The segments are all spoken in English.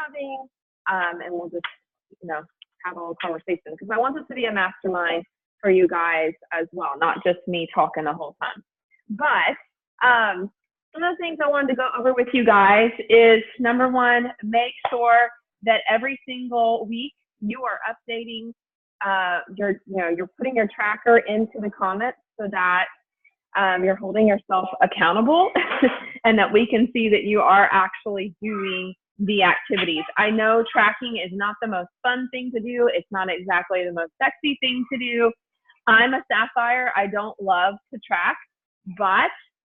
having, and we'll just, you know, have a little conversation, because I want this to be a mastermind for you guys as well, not just me talking the whole time. But some of the things I wanted to go over with you guys is, number one, make sure that every single week you are updating you're putting your tracker into the comments so that you're holding yourself accountable and that we can see that you are actually doing the activities. I know tracking is not the most fun thing to do. It's not exactly the most sexy thing to do. I'm a sapphire. I don't love to track, but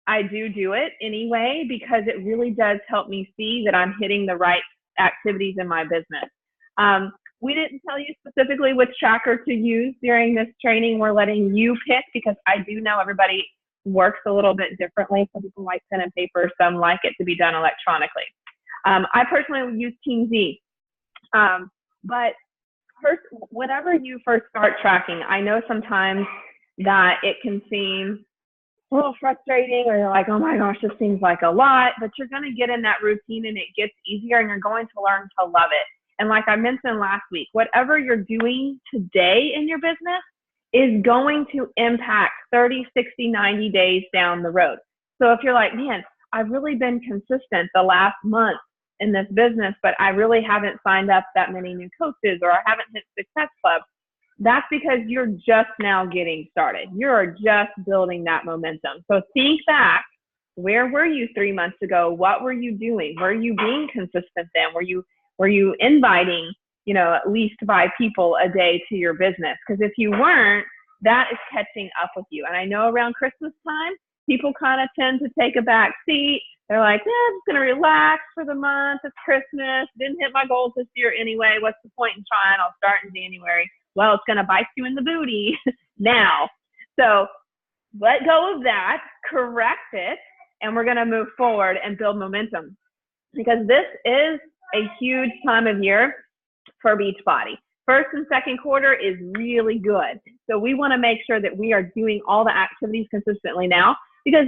I do it anyway, because it really does help me see that I'm hitting the right activities in my business. We didn't tell you specifically which tracker to use during this training. We're letting you pick, because I do know everybody works a little bit differently. Some people like pen and paper, some like it to be done electronically. I personally use Team Z. But first, whenever you first start tracking, I know sometimes that it can seem a little frustrating, or you're like, oh my gosh, this seems like a lot, but you're going to get in that routine and it gets easier, and you're going to learn to love it. And like I mentioned last week, whatever you're doing today in your business is going to impact 30, 60, 90 days down the road. So if you're like, man, I've really been consistent the last month in this business, but I really haven't signed up that many new coaches, or I haven't hit Success Club, that's because you're just now getting started. You're just building that momentum. So think back, where were you 3 months ago? What were you doing? Were you being consistent then? Were you inviting, at least 5 people a day to your business? Because if you weren't, that is catching up with you. And I know around Christmas time, people kind of tend to take a back seat. They're like, I'm just going to relax for the month. It's Christmas. Didn't hit my goals this year anyway. What's the point in trying? I'll start in January. Well, it's going to bite you in the booty now. So let go of that, correct it, and we're going to move forward and build momentum, because this is a huge time of year for Beachbody. First and second quarter is really good. So we want to make sure that we are doing all the activities consistently now, because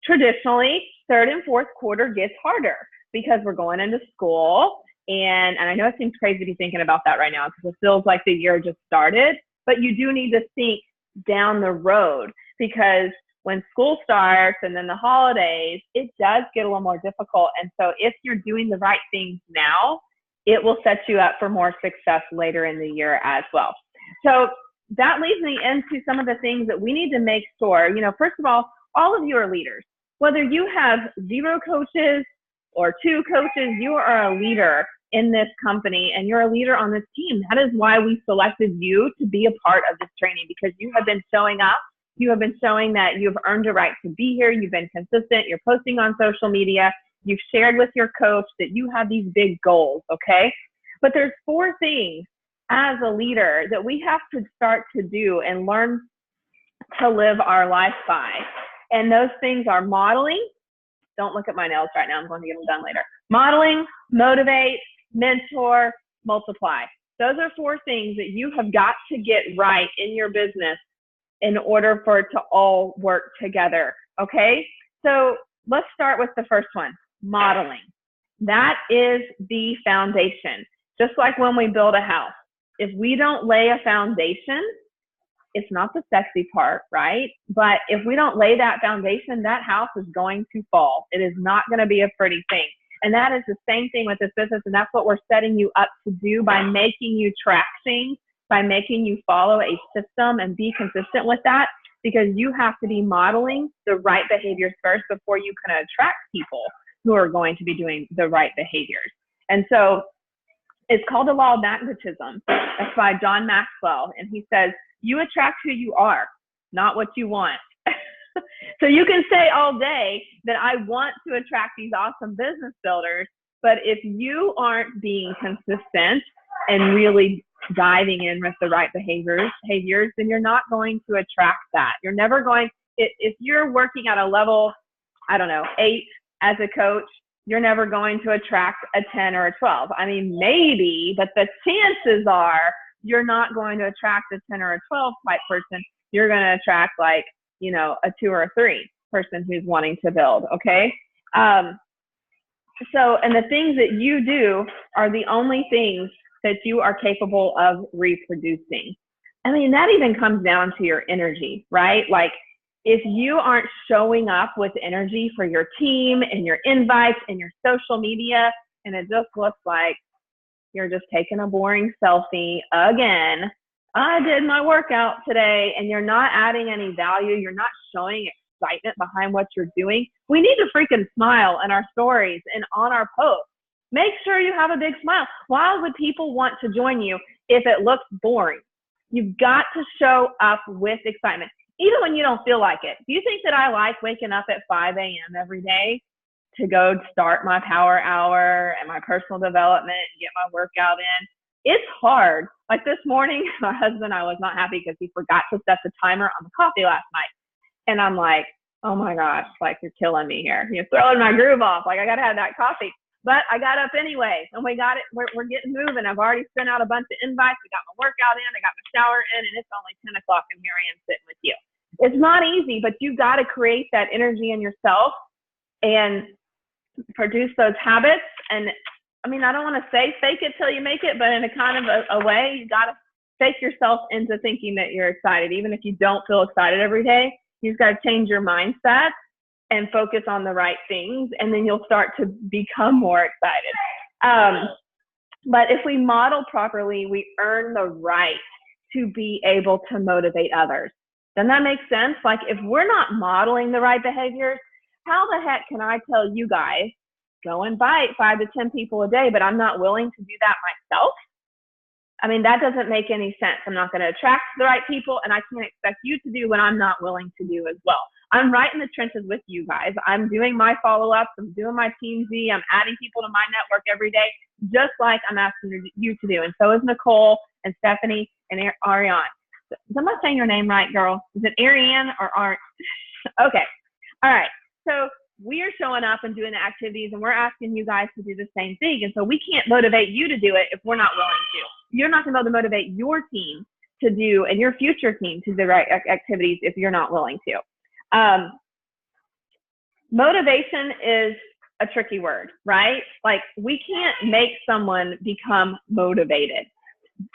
traditionally third and fourth quarter gets harder because we're going into school. And I know it seems crazy to be thinking about that right now, because it feels like the year just started, but you do need to think down the road, because when school starts and then the holidays, it does get a little more difficult. And so if you're doing the right things now, it will set you up for more success later in the year as well. So that leads me into some of the things that we need to make sure, first of all of you are leaders. Whether you have 0 coaches or 2 coaches, you are a leader in this company and you're a leader on this team. That is why we selected you to be a part of this training, because you have been showing up. You have been showing that you've earned a right to be here. You've been consistent. You're posting on social media. You've shared with your coach that you have these big goals, okay? But there's 4 things as a leader that we have to start to do and learn to live our life by. And those things are modeling. Don't look at my nails right now. I'm going to get them done later. Modeling, motivate, mentor, multiply. Those are 4 things that you have got to get right in your business in order for it to all work together, okay? So let's start with the first one, modeling. That is the foundation. Just like when we build a house, if we don't lay a foundation, it's not the sexy part, right? But if we don't lay that foundation, that house is going to fall. It is not going to be a pretty thing. And that is the same thing with this business. And that's what we're setting you up to do by making you track things, by making you follow a system and be consistent with that, because you have to be modeling the right behaviors first before you can attract people who are going to be doing the right behaviors. And so it's called the law of magnetism. That's by John Maxwell. And he says, you attract who you are, not what you want. So you can say all day that I want to attract these awesome business builders, but if you aren't being consistent and really diving in with the right behaviors, then you're not going to attract that. You're never going, if you're working at a level, 8 as a coach, you're never going to attract a 10 or a 12. I mean, maybe, but the chances are you're not going to attract a 10 or a 12 type person. You're going to attract like, a 2 or a 3 person who's wanting to build, okay? So, and the things that you do are the only things that you are capable of reproducing. I mean, that even comes down to your energy, right? Like, if you aren't showing up with energy for your team and your invites and your social media, and it just looks like you're just taking a boring selfie again. I did my workout today, and you're not adding any value. You're not showing excitement behind what you're doing. We need to freaking smile in our stories and on our posts. Make sure you have a big smile. Why would people want to join you if it looks boring? You've got to show up with excitement, even when you don't feel like it. Do you think that I like waking up at 5 a.m. every day to go start my power hour and my personal development and get my workout in? It's hard. Like this morning, my husband, I was not happy because he forgot to set the timer on the coffee last night. And I'm like, oh my gosh, like you're killing me here. You're throwing my groove off. Like I got to have that coffee. But I got up anyway, and we got it. We're getting moving. I've already sent out a bunch of invites. I got my workout in. I got my shower in, and it's only 10 o'clock, and here I am sitting with you. It's not easy, but you've got to create that energy in yourself and produce those habits. And I mean, I don't want to say fake it till you make it, but in a kind of a way, you got to fake yourself into thinking that you're excited. Even if you don't feel excited every day, you've got to change your mindset and focus on the right things, and then you'll start to become more excited. But if we model properly, we earn the right to be able to motivate others. Doesn't that make sense? Like if we're not modeling the right behaviors, how the heck can I tell you guys, go invite 5 to 10 people a day, but I'm not willing to do that myself? I mean, that doesn't make any sense. I'm not going to attract the right people, and I can't expect you to do what I'm not willing to do as well. I'm right in the trenches with you guys. I'm doing my follow-ups. I'm doing my Team Z. I'm adding people to my network every day, just like I'm asking you to do. And so is Nicole and Stephanie and Ariane. Am I saying your name right, girl? Is it Ariane or Art? Okay. All right. So we are showing up and doing the activities, and we're asking you guys to do the same thing. And so we can't motivate you to do it if we're not willing to. You're not going to be able to motivate your team to do, and your future team to do the right activities if you're not willing to. Motivation is a tricky word, right? Like we can't make someone become motivated.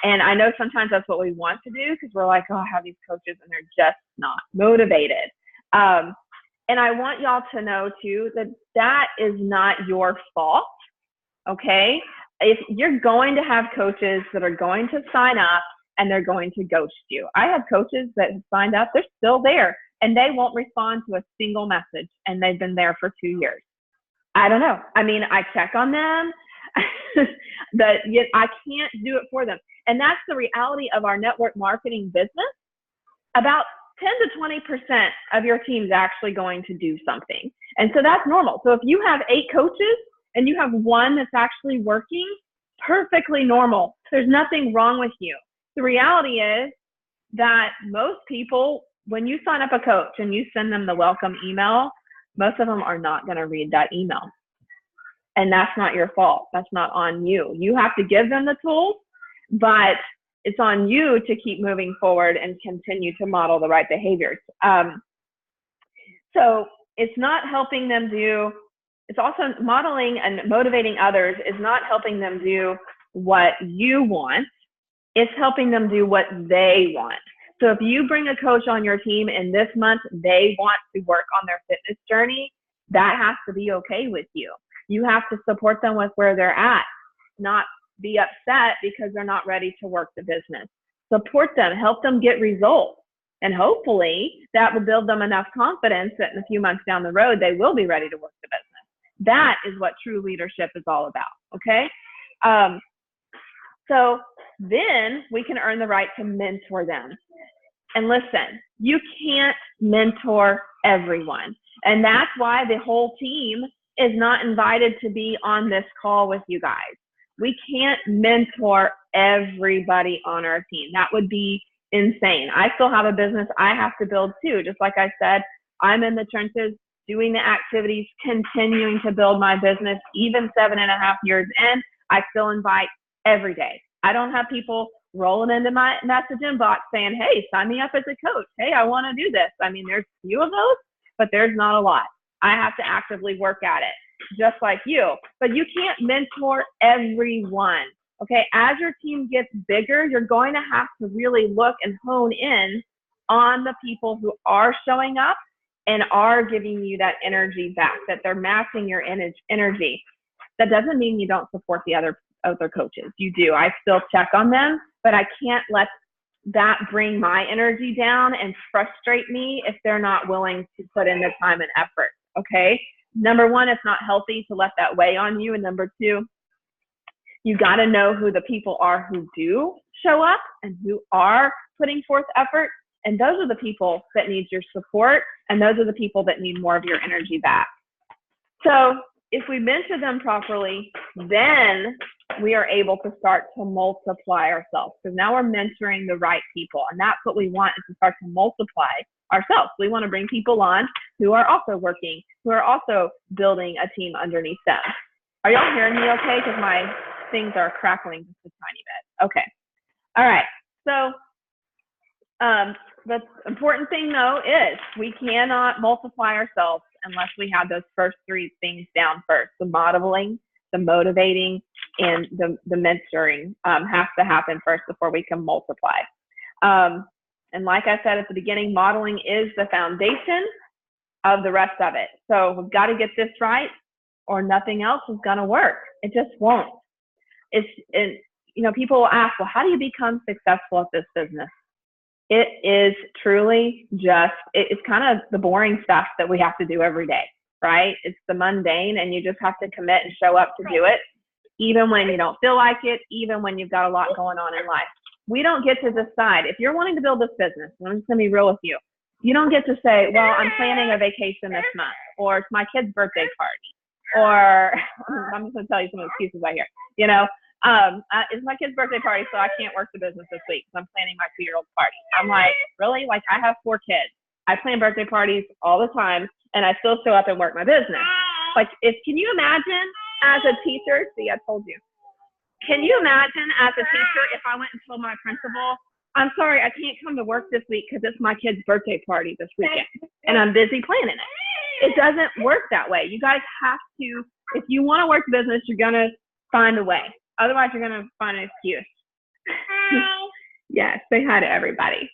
And I know sometimes that's what we want to do because we're like, oh, I have these coaches and they're just not motivated. And I want y'all to know too that that is not your fault, okay? If you're going to have coaches that are going to sign up and they're going to ghost you. I have coaches that have signed up, they're still there, and they won't respond to a single message, and they've been there for 2 years. I don't know. I mean, I check on them, but yet I can't do it for them. And that's the reality of our network marketing business. About 10 to 20% of your team is actually going to do something. And so that's normal. So if you have 8 coaches and you have 1 that's actually working, perfectly normal. There's nothing wrong with you. The reality is that most people, when you sign up a coach and you send them the welcome email, most of them are not going to read that email. And that's not your fault. That's not on you. You have to give them the tools, but it's on you to keep moving forward and continue to model the right behaviors. So it's not helping them do, it's also modeling and motivating others is not helping them do what you want. It's helping them do what they want. So if you bring a coach on your team and this month they want to work on their fitness journey, that has to be okay with you. You have to support them with where they're at, not be upset because they're not ready to work the business. Support them, help them get results. And hopefully that will build them enough confidence that in a few months down the road, they will be ready to work the business. That is what true leadership is all about, okay? So then we can earn the right to mentor them. And listen, you can't mentor everyone. And that's why the whole team is not invited to be on this call with you guys. We can't mentor everybody on our team. That would be insane. I still have a business I have to build too. Just like I said, I'm in the trenches doing the activities, continuing to build my business. Even 7.5 years in, I still invite every day. I don't have people rolling into my message inbox saying, hey, sign me up as a coach. Hey, I want to do this. I mean, there's a few of those, but there's not a lot. I have to actively work at it. just like you, but you can't mentor everyone. Okay, as your team gets bigger, you're going to have to really look and hone in on the people who are showing up and are giving you that energy back, that they're matching your energy. That doesn't mean you don't support the other coaches. You do. I still check on them, but I can't let that bring my energy down and frustrate me if they're not willing to put in the time and effort. Okay. Number one, it's not healthy to let that weigh on you. And number two, you got to know who the people are who do show up and who are putting forth effort. And those are the people that need your support. And those are the people that need more of your energy back. So if we mentor them properly, then we are able to start to multiply ourselves. So now we're mentoring the right people. And that's what we want, is to start to multiply ourselves. We want to bring people on who are also working, who are also building a team underneath them. Are y'all hearing me okay? Because my things are crackling just a tiny bit. Okay. All right. So the important thing, though, is we cannot multiply ourselves unless we have those first three things down first. The modeling, the motivating, and the mentoring has to happen first before we can multiply. And like I said at the beginning, modeling is the foundation of the rest of it. So we've got to get this right, or nothing else is going to work. It just won't. People will ask, well, how do you become successful at this business? It is truly just, it's kind of the boring stuff that we have to do every day, right? It's the mundane, and you just have to commit and show up to do it, even when you don't feel like it, even when you've got a lot going on in life. We don't get to decide. If you're wanting to build this business, and I'm just going to be real with you, you don't get to say, well, I'm planning a vacation this month, or it's my kid's birthday party, or I'm just going to tell you some excuses I hear, it's my kid's birthday party, so I can't work the business this week because I'm planning my 2-year-old's party. I'm like, really? Like, I have 4 kids. I plan birthday parties all the time, and I still show up and work my business. Like, can you imagine as a teacher? See, I told you. Can you imagine as a teacher if I went and told my principal, I'm sorry, I can't come to work this week because it's my kid's birthday party this weekend, and I'm busy planning it. It doesn't work that way. You guys have to, if you want to work the business, you're going to find a way. Otherwise, you're going to find an excuse. Yes, say hi to everybody.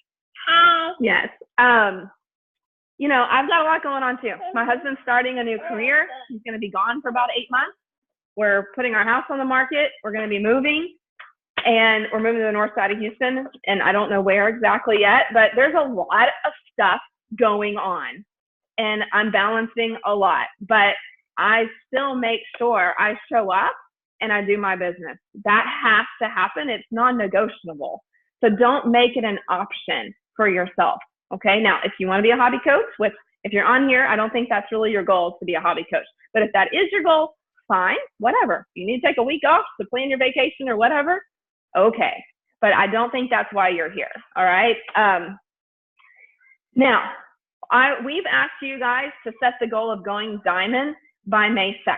Yes. I've got a lot going on too. My husband's starting a new career. He's going to be gone for about 8 months. We're putting our house on the market. We're going to be moving, and we're moving to the north side of Houston, and I don't know where exactly yet, but there's a lot of stuff going on, and I'm balancing a lot, but I still make sure I show up and I do my business. That has to happen. It's non-negotiable. So don't make it an option for yourself. Okay. Now, if you want to be a hobby coach, if you're on here, I don't think that's really your goal to be a hobby coach. But if that is your goal, fine, whatever. You need to take a week off to plan your vacation or whatever. Okay. But I don't think that's why you're here. All right. Now, we've asked you guys to set the goal of going diamond by May 2nd.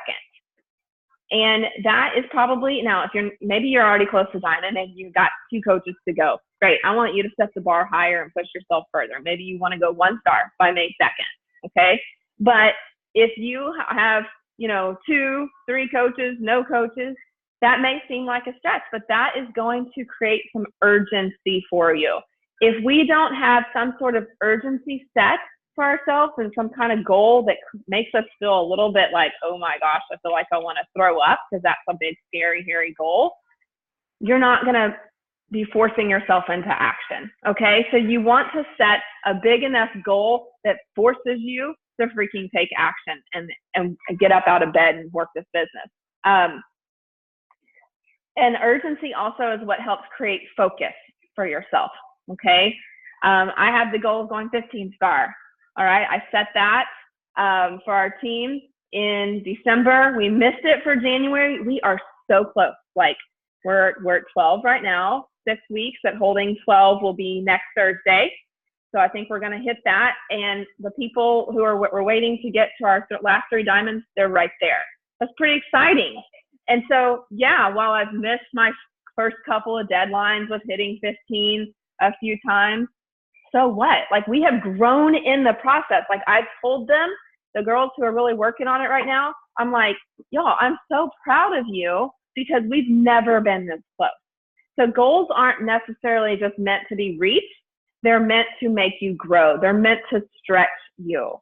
And that is probably, now, maybe you're already close to diamond, maybe you've got 2 coaches to go. Great. I want you to set the bar higher and push yourself further. Maybe you want to go 1 star by May 2nd. Okay. But if you have, 2, 3 coaches, no coaches, that may seem like a stretch, but that is going to create some urgency for you. If we don't have some sort of urgency set for ourselves and some kind of goal that makes us feel a little bit like, oh my gosh, I feel like I want to throw up because that's a big, scary, hairy goal, you're not going to be forcing yourself into action. Okay. So you want to set a big enough goal that forces you to freaking take action and get up out of bed and work this business. And urgency also is what helps create focus for yourself. Okay. I have the goal of going 15 star. All right. I set that for our team in December. We missed it for January. We are so close. Like we're at 12 right now, 6 weeks. At holding 12 will be next Thursday. So I think we're going to hit that. And the people who we're waiting to get to our last 3 diamonds, they're right there. That's pretty exciting. And so, yeah, while I've missed my first couple of deadlines with hitting 15 a few times, so what? Like, we have grown in the process. Like, I've told them, the girls who are really working on it right now, I'm like, y'all, I'm so proud of you because we've never been this close. So goals aren't necessarily just meant to be reached. They're meant to make you grow. They're meant to stretch you.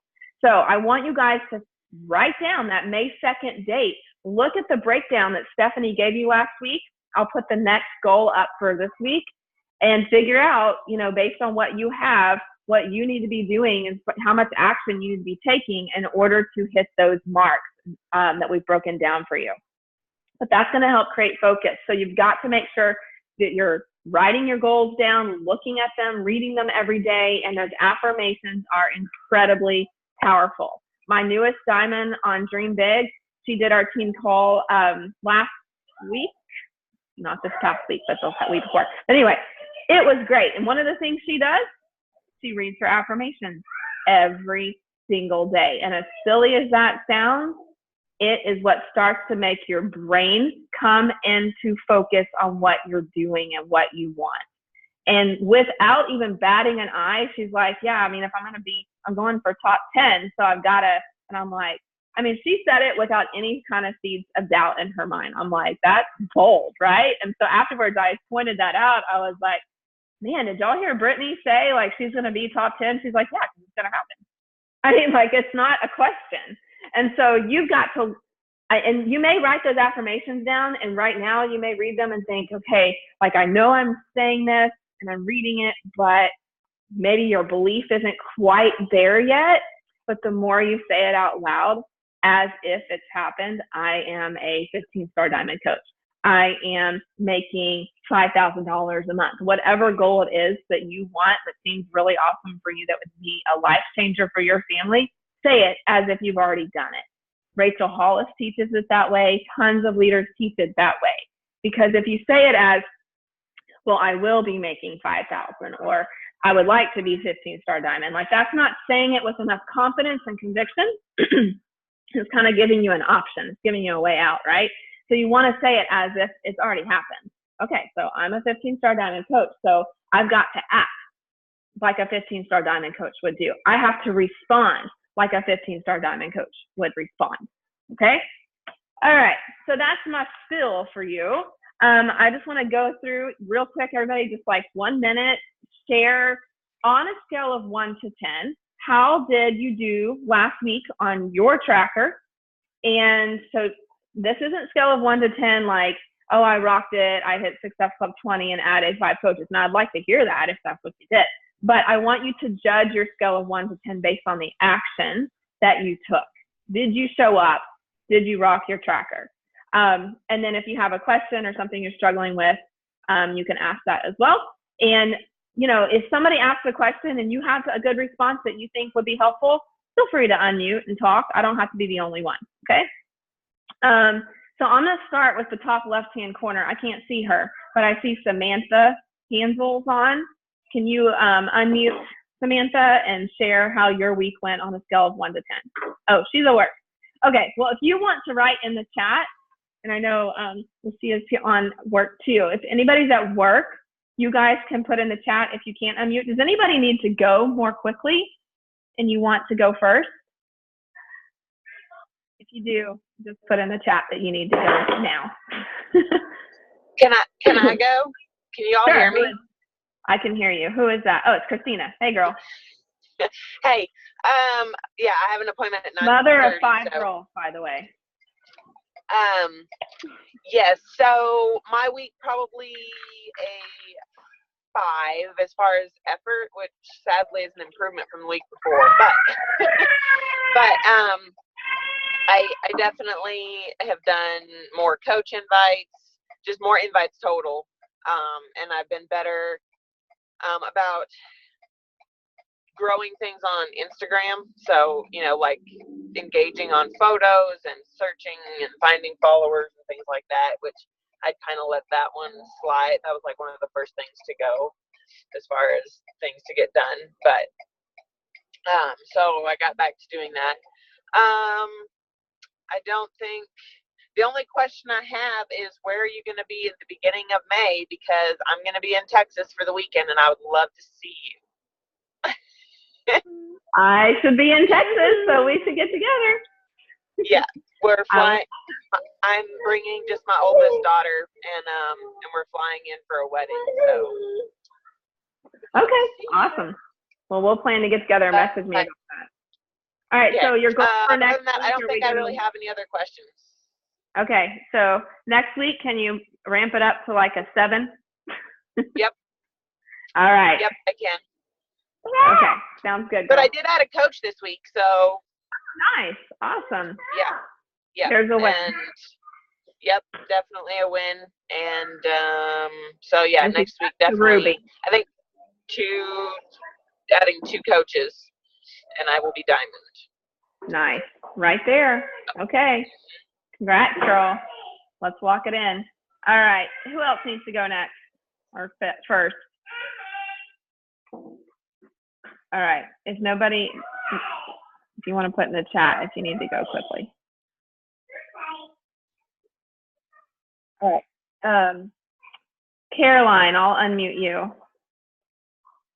So I want you guys to write down that May 2nd date. Look at the breakdown that Stephanie gave you last week. I'll put the next goal up for this week and figure out, based on what you have, what you need to be doing and how much action you need to be taking in order to hit those marks that we've broken down for you. But that's going to help create focus. So you've got to make sure that you're writing your goals down, looking at them, reading them every day, and those affirmations are incredibly powerful. My newest diamond on Dream Big, she did our team call last week, not this past week, but the week before. But anyway, it was great. And one of the things she does, she reads her affirmations every single day. And as silly as that sounds, it is what starts to make your brain come into focus on what you're doing and what you want. And without even batting an eye, she's like, yeah, I mean, if I'm going for top 10, so I've got to, and I'm like, she said it without any kind of seeds of doubt in her mind. I'm like, that's bold, right? And so afterwards, I pointed that out. I was like, man, did y'all hear Brittany say, like, she's going to be top 10? She's like, yeah, it's going to happen. It's not a question. And so you've got to, and you may write those affirmations down, and right now you may read them and think, okay, I know I'm saying this and I'm reading it, but maybe your belief isn't quite there yet. But the more you say it out loud, as if it's happened, I am a 15-star diamond coach. I am making $5,000 a month. Whatever goal it is that you want that seems really awesome for you, that would be a life changer for your family, say it as if you've already done it. Rachel Hollis teaches it that way. Tons of leaders teach it that way. Because if you say it as, well, I will be making 5,000, or I would like to be 15-star diamond, that's not saying it with enough confidence and conviction. It's kind of giving you an option. It's giving you a way out, right? So you want to say it as if it's already happened. Okay, so I'm a 15-star diamond coach, so I've got to act like a 15-star diamond coach would do. I have to respond like a 15-star diamond coach would respond. Okay? All right, so that's my spill for you. I just want to go through real quick, everybody, just 1 minute, share on a scale of 1 to 10, how did you do last week on your tracker? And so this isn't scale of 1 to 10, oh, I rocked it, I hit Success Club 20 and added 5 coaches. Now, I'd like to hear that if that's what you did. But I want you to judge your scale of 1 to 10 based on the action that you took. Did you show up? Did you rock your tracker? And then if you have a question or something you're struggling with, you can ask that as well. And, if somebody asks a question and you have a good response that you think would be helpful, feel free to unmute and talk. I don't have to be the only one, okay? So I'm going to start with the top left-hand corner. I can't see her, but I see Samantha Hansels on. Can you unmute Samantha and share how your week went on a scale of 1 to 10? Oh, she's at work. Okay, well, if you want to write in the chat, and I know Lucia's on work too. If anybody's at work, you guys can put in the chat if you can't unmute. Does anybody need to go more quickly and you want to go first? If you do, just put in the chat that you need to go now. Can I go? Can you all hear me? I can hear you. Who is that? Oh, it's Christina. Hey, girl. Hey, yeah, I have an appointment at 9:30. Mother of 5 girls, by the way. Yes, so my week probably a 5 as far as effort, which sadly is an improvement from the week before, but I definitely have done more coach invites, just more invites total, and I've been better about growing things on Instagram. So, engaging on photos and searching and finding followers and things like that, which I kind of let that one slide. That was one of the first things to go as far as things to get done. But so I got back to doing that. I don't think the only question I have is, where are you going to be at the beginning of May? Because I'm going to be in Texas for the weekend and I would love to see you. I should be in Texas, so we should get together. Yeah, we're flying. I'm bringing just my oldest daughter, and we're flying in for a wedding. So. Okay, awesome. Well, we'll plan to get together and message me about that. All right, so your goal for next week. I don't think I really have any other questions. Okay, so next week, can you ramp it up to like a 7? Yep. All right. Yep, I can. Okay, sounds good. But I did add a coach this week, so. Nice, awesome. Yeah. Yeah. There's a win. And, yep, definitely a win. And so yeah, next week definitely. Ruby. I think adding 2 coaches, and I will be diamond. Nice, right there. Okay, congrats, girl. Let's walk it in. All right, who else needs to go next or first? All right, if nobody, if you want to put in the chat if you need to go quickly. All right, Caroline, I'll unmute you.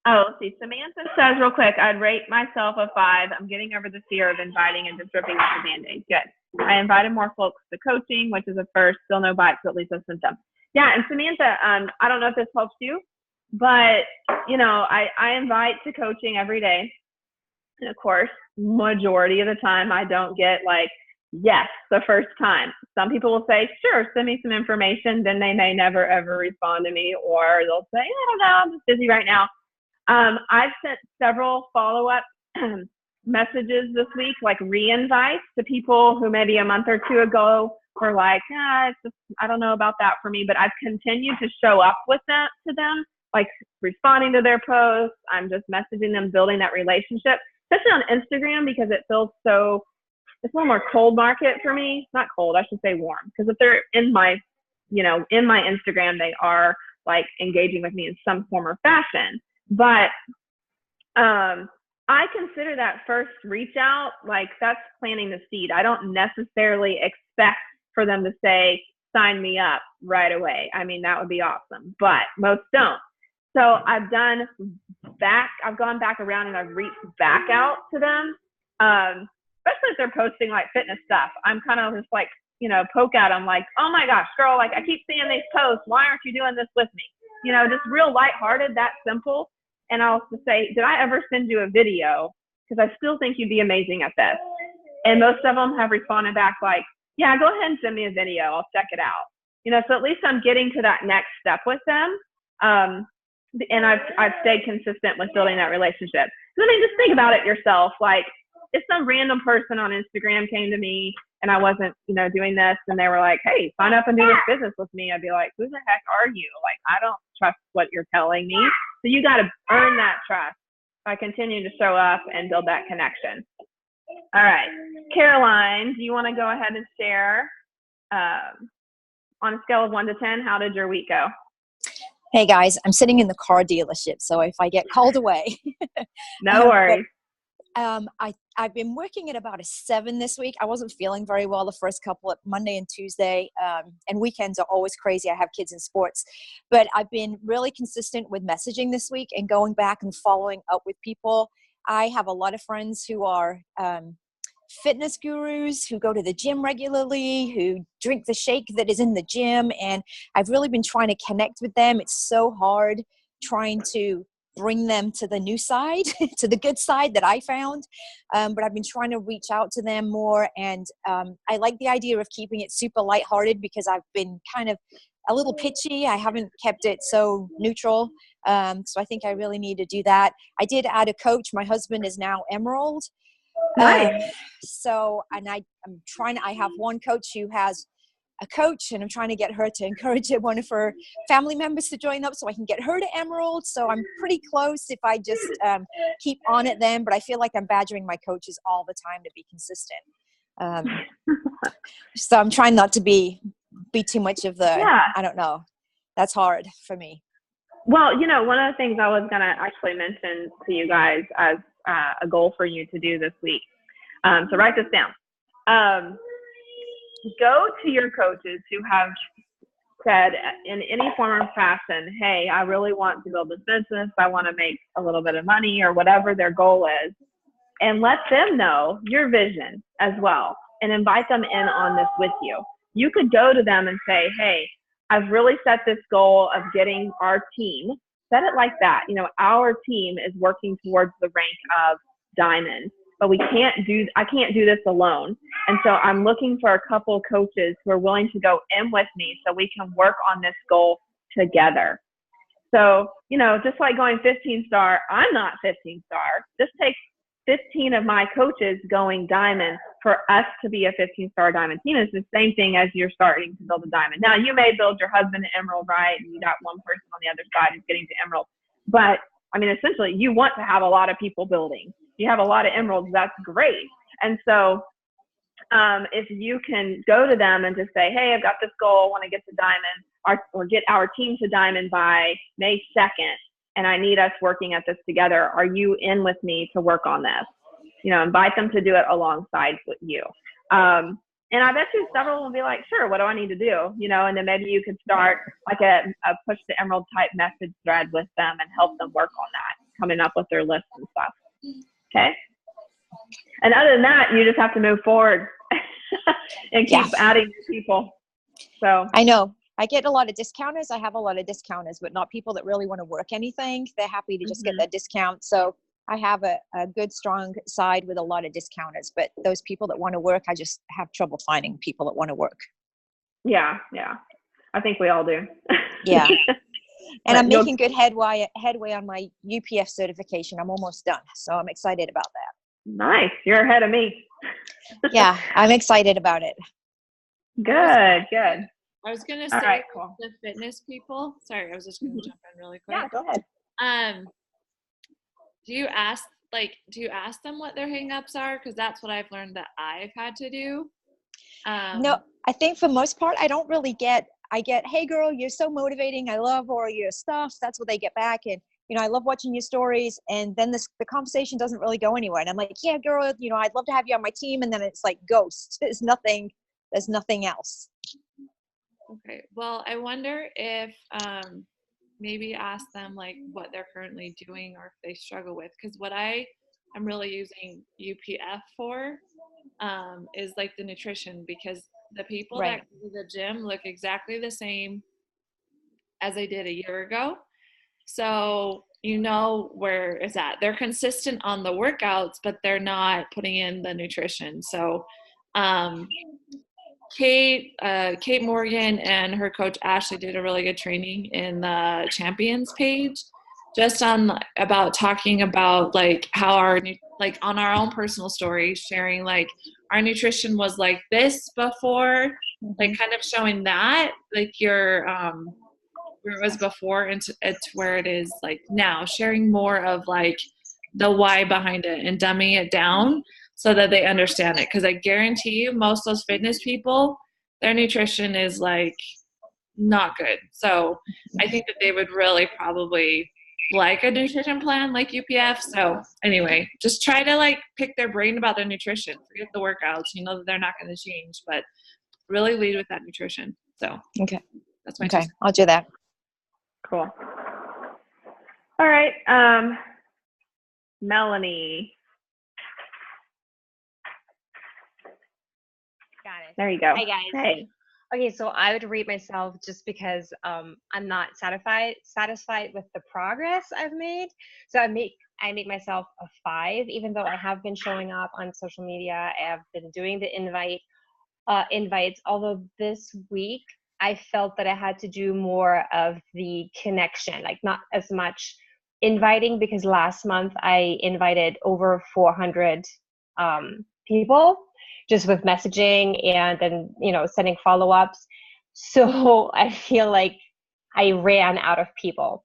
Oh, let's see. Samantha says real quick, I'd rate myself a 5. I'm getting over the fear of inviting and just ripping off the Band-Aid. Good. I invited more folks to coaching, which is a first. Still no bites, but at least a symptom. Yeah, and Samantha, I don't know if this helps you, but, you know, I invite to coaching every day. And, of course, majority of the time I don't get, like, yes, the first time. Some people will say, sure, send me some information. Then they may never, ever respond to me, or they'll say, I don't know, I'm just busy right now. I've sent several follow-up messages this week, like re-invites to people who maybe a month or 2 ago were like, it's just, I don't know about that for me, but I've continued to show up with that to them, like responding to their posts. I'm just messaging them, building that relationship, especially on Instagram, because it feels so, it's a little more cold market for me. Not cold, I should say warm, because if they're in my, you know, in my Instagram, they are like engaging with me in some form or fashion. But I consider that first reach out, like that's planting the seed. I don't necessarily expect for them to say, sign me up right away. I mean, that would be awesome, but most don't. So I've gone back around and I've reached back out to them, especially if they're posting like fitness stuff. I'm kind of just like, you know, poke at them like, oh my gosh, girl, like I keep seeing these posts. Why aren't you doing this with me? You know, just real lighthearted, that simple. And I'll just say, did I ever send you a video? Because I still think you'd be amazing at this. And most of them have responded back like, yeah, go ahead and send me a video. I'll check it out. You know, so at least I'm getting to that next step with them. And I've stayed consistent with building that relationship. I mean, just think about it yourself. Like, if some random person on Instagram came to me and I wasn't, you know, doing this, and they were like, hey, sign up and do this business with me, I'd be like, who the heck are you? Like, I don't trust what you're telling me. So you got to earn that trust by continuing to show up and build that connection. All right. Caroline, do you want to go ahead and share on a scale of 1 to 10, how did your week go? Hey guys, I'm sitting in the car dealership, so if I get called away. No worries. I've been working at about a 7 this week. I wasn't feeling very well the first couple of Monday and Tuesday, and weekends are always crazy. I have kids in sports, but I've been really consistent with messaging this week and going back and following up with people. I have a lot of friends who are fitness gurus, who go to the gym regularly, who drink the shake that is in the gym, and I've really been trying to connect with them. It's so hard trying to bring them to the new side, to the good side that I found. But I've been trying to reach out to them more. And I like the idea of keeping it super lighthearted because I've been kind of a little pitchy. I haven't kept it so neutral. So I think I really need to do that. I did add a coach. My husband is now Emerald. Nice. I have one coach who has a coach, and I'm trying to get her to encourage one of her family members to join up so I can get her to Emerald. So I'm pretty close if I just keep on it then, but I feel like I'm badgering my coaches all the time to be consistent. So I'm trying not to be too much of the, I don't know. That's hard for me. Well, you know, one of the things I was going to actually mention to you guys as a goal for you to do this week. So write this down. Go to your coaches who have said in any form or fashion, hey, I really want to build this business. I want to make a little bit of money or whatever their goal is. And let them know your vision as well. and invite them in on this with you. You could go to them and say, hey, I've really set this goal of getting our team, set it like that. You know, our team is working towards the rank of diamond, but I can't do this alone. And so I'm looking for a couple coaches who are willing to go in with me so we can work on this goal together. So, you know, just like going 15-star, I'm not 15-star. This takes 15 of my coaches going diamond for us to be a 15-star diamond team. It's the same thing as you're starting to build a diamond. Now, you may build your husband an emerald, right? And you got one person on the other side who's getting to emerald. But, I mean, essentially, you want to have a lot of people building. You have a lot of emeralds, that's great. And so if you can go to them and just say, hey, I've got this goal, I want to get to diamond, or get our team to diamond by May 2nd, and I need us working at this together. Are you in with me to work on this? You know, invite them to do it alongside with you. And I bet you several will be like, sure, what do I need to do? You know, and then maybe you could start like a push to emerald type message thread with them and help them work on that, coming up with their list and stuff. Okay. And other than that, you just have to move forward and keep adding people. So I know I get a lot of discounters. I have a lot of discounters, but not people that really want to work anything. They're happy to just get their discount. So I have a good, strong side with a lot of discounters, but those people that want to work, I just have trouble finding people that want to work. Yeah. I think we all do. Yeah. And I'm making good headway on my UPF certification. I'm almost done. So I'm excited about that. Nice. You're ahead of me. Yeah, I'm excited about it. Good. I was going to say, right, cool. The fitness people. Sorry, I was just going to jump in really quick. Yeah, go ahead. Do you ask them what their hang-ups are? Because that's what I've learned that I've had to do. No, I think for most part, I don't really I get, hey girl, you're so motivating. I love all your stuff. That's what they get back. And, you know, I love watching your stories. And then the conversation doesn't really go anywhere. And I'm like, yeah, girl, you know, I'd love to have you on my team. And then it's like ghost. There's nothing else. Okay. Well, I wonder if maybe ask them like what they're currently doing or if they struggle with. Because what I am really using UPF for is like the nutrition, because the people that go to the gym look exactly the same as they did a year ago. So you know where it's at. They're consistent on the workouts, but they're not putting in the nutrition. So Kate Morgan and her coach Ashley did a really good training in the Champions page, just on about talking about like how on our own personal stories, sharing like our nutrition was like this before, like kind of showing that like your where it was before and it's where it is like now, sharing more of like the why behind it and dumbing it down so that they understand it. Because I guarantee you most of those fitness people, their nutrition is like not good. So I think that they would really probably like a nutrition plan like UPF. So anyway, just try to like pick their brain about their nutrition. Forget the workouts. You know that they're not going to change, but really lead with that nutrition. So okay, that's my okay. I'll do that. Cool. All right, Melanie. Got it. There you go. Hi guys. Hey. Okay, so I would rate myself just because I'm not satisfied with the progress I've made. So I make myself a 5, even though I have been showing up on social media. I have been doing the invites. Although this week I felt that I had to do more of the connection, like not as much inviting, because last month I invited over 400 people, just with messaging and then, you know, sending follow-ups. So I feel like I ran out of people.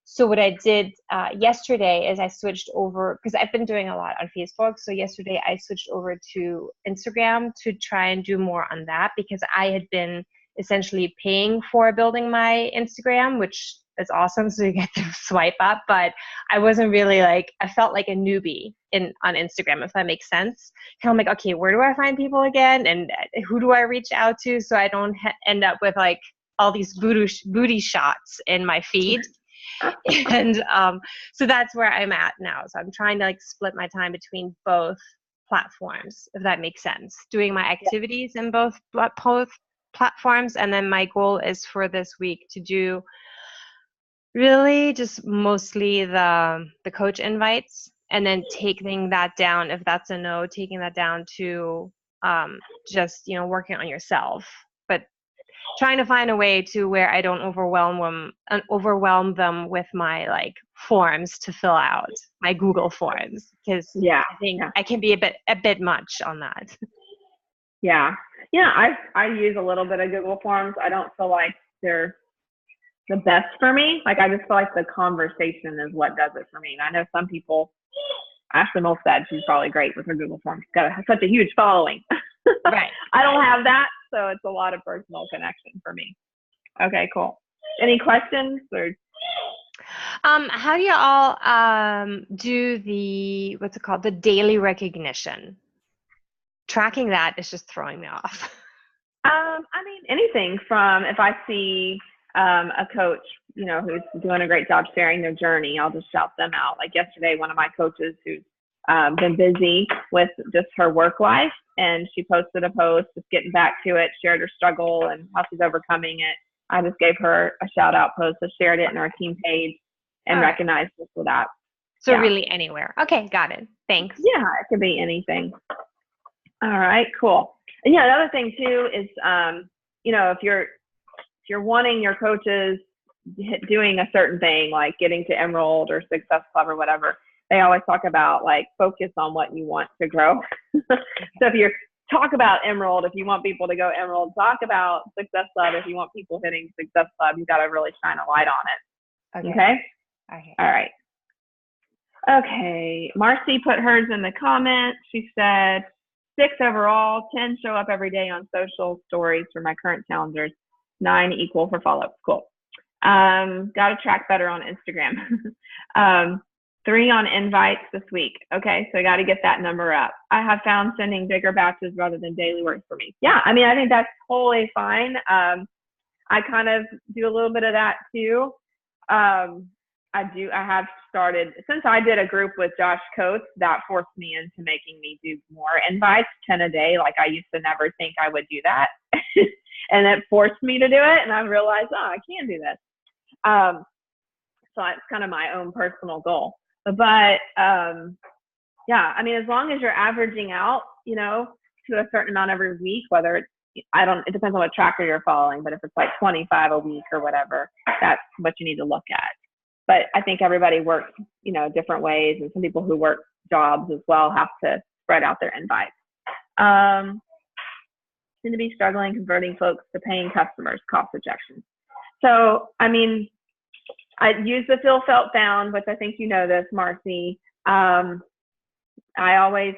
So what I did yesterday is I switched over, because I've been doing a lot on Facebook. So yesterday I switched over to Instagram to try and do more on that, because I had been essentially paying for building my Instagram, which is awesome. So you get to swipe up, but I wasn't really like, I felt like a newbie on Instagram, if that makes sense. And I'm like, okay, where do I find people again? And who do I reach out to? So I don't end up with like all these booty shots in my feed. And so that's where I'm at now. So I'm trying to like split my time between both platforms, if that makes sense. Doing my activities in both platforms, and then my goal is for this week to do really just mostly the coach invites, and then taking that down, if that's a no, taking that down to just working on yourself, but trying to find a way to where I don't overwhelm them with my like forms to fill out, my Google forms, because I think I can be a bit much on that. Yeah, I use a little bit of Google Forms. I don't feel like they're the best for me. Like, I just feel like the conversation is what does it for me. And I know some people, Ashley Molstad, she's probably great with her Google Forms. She's got such a huge following. Right. I don't have that, so it's a lot of personal connection for me. Okay, cool. Any questions? Or how do you all do the, what's it called, the daily recognition? Tracking that is just throwing me off. I mean, anything from, if I see a coach, who's doing a great job sharing their journey, I'll just shout them out. Like yesterday, one of my coaches who's been busy with just her work life, and she posted a post just getting back to it, shared her struggle and how she's overcoming it. I just gave her a shout out post, so shared it in our team page and recognized her for that. So really anywhere. Okay, got it. Thanks. Yeah, it could be anything. All right, cool. And yeah, another thing too is, if you're wanting your coaches doing a certain thing, like getting to Emerald or Success Club or whatever, they always talk about like focus on what you want to grow. So if you talk about Emerald, if you want people to go Emerald, talk about Success Club. If you want people hitting Success Club, you got to really shine a light on it. Okay. All right. Okay. Marcy put hers in the comments. She said 6 overall, 10 show up every day on social stories for my current challengers, 9 equal for follow-ups. Cool. Got to track better on Instagram. 3 on invites this week. Okay, so I got to get that number up. I have found sending bigger batches rather than daily works for me. Yeah, I mean, I think that's totally fine. I kind of do a little bit of that too. I have started, since I did a group with Josh Coates, that forced me into making me do more invites, 10 a day. Like, I used to never think I would do that. And it forced me to do it. And I realized, I can do this. So it's kind of my own personal goal. But yeah, I mean, as long as you're averaging out, to a certain amount every week, whether it's, it depends on what tracker you're following, but if it's like 25 a week or whatever, that's what you need to look at. But I think everybody works, different ways, and some people who work jobs as well have to spread out their invites. Seem to be struggling converting folks to paying customers, cost rejection. So, I mean, I use the Feel Felt Found, which I think this, Marcy. I always,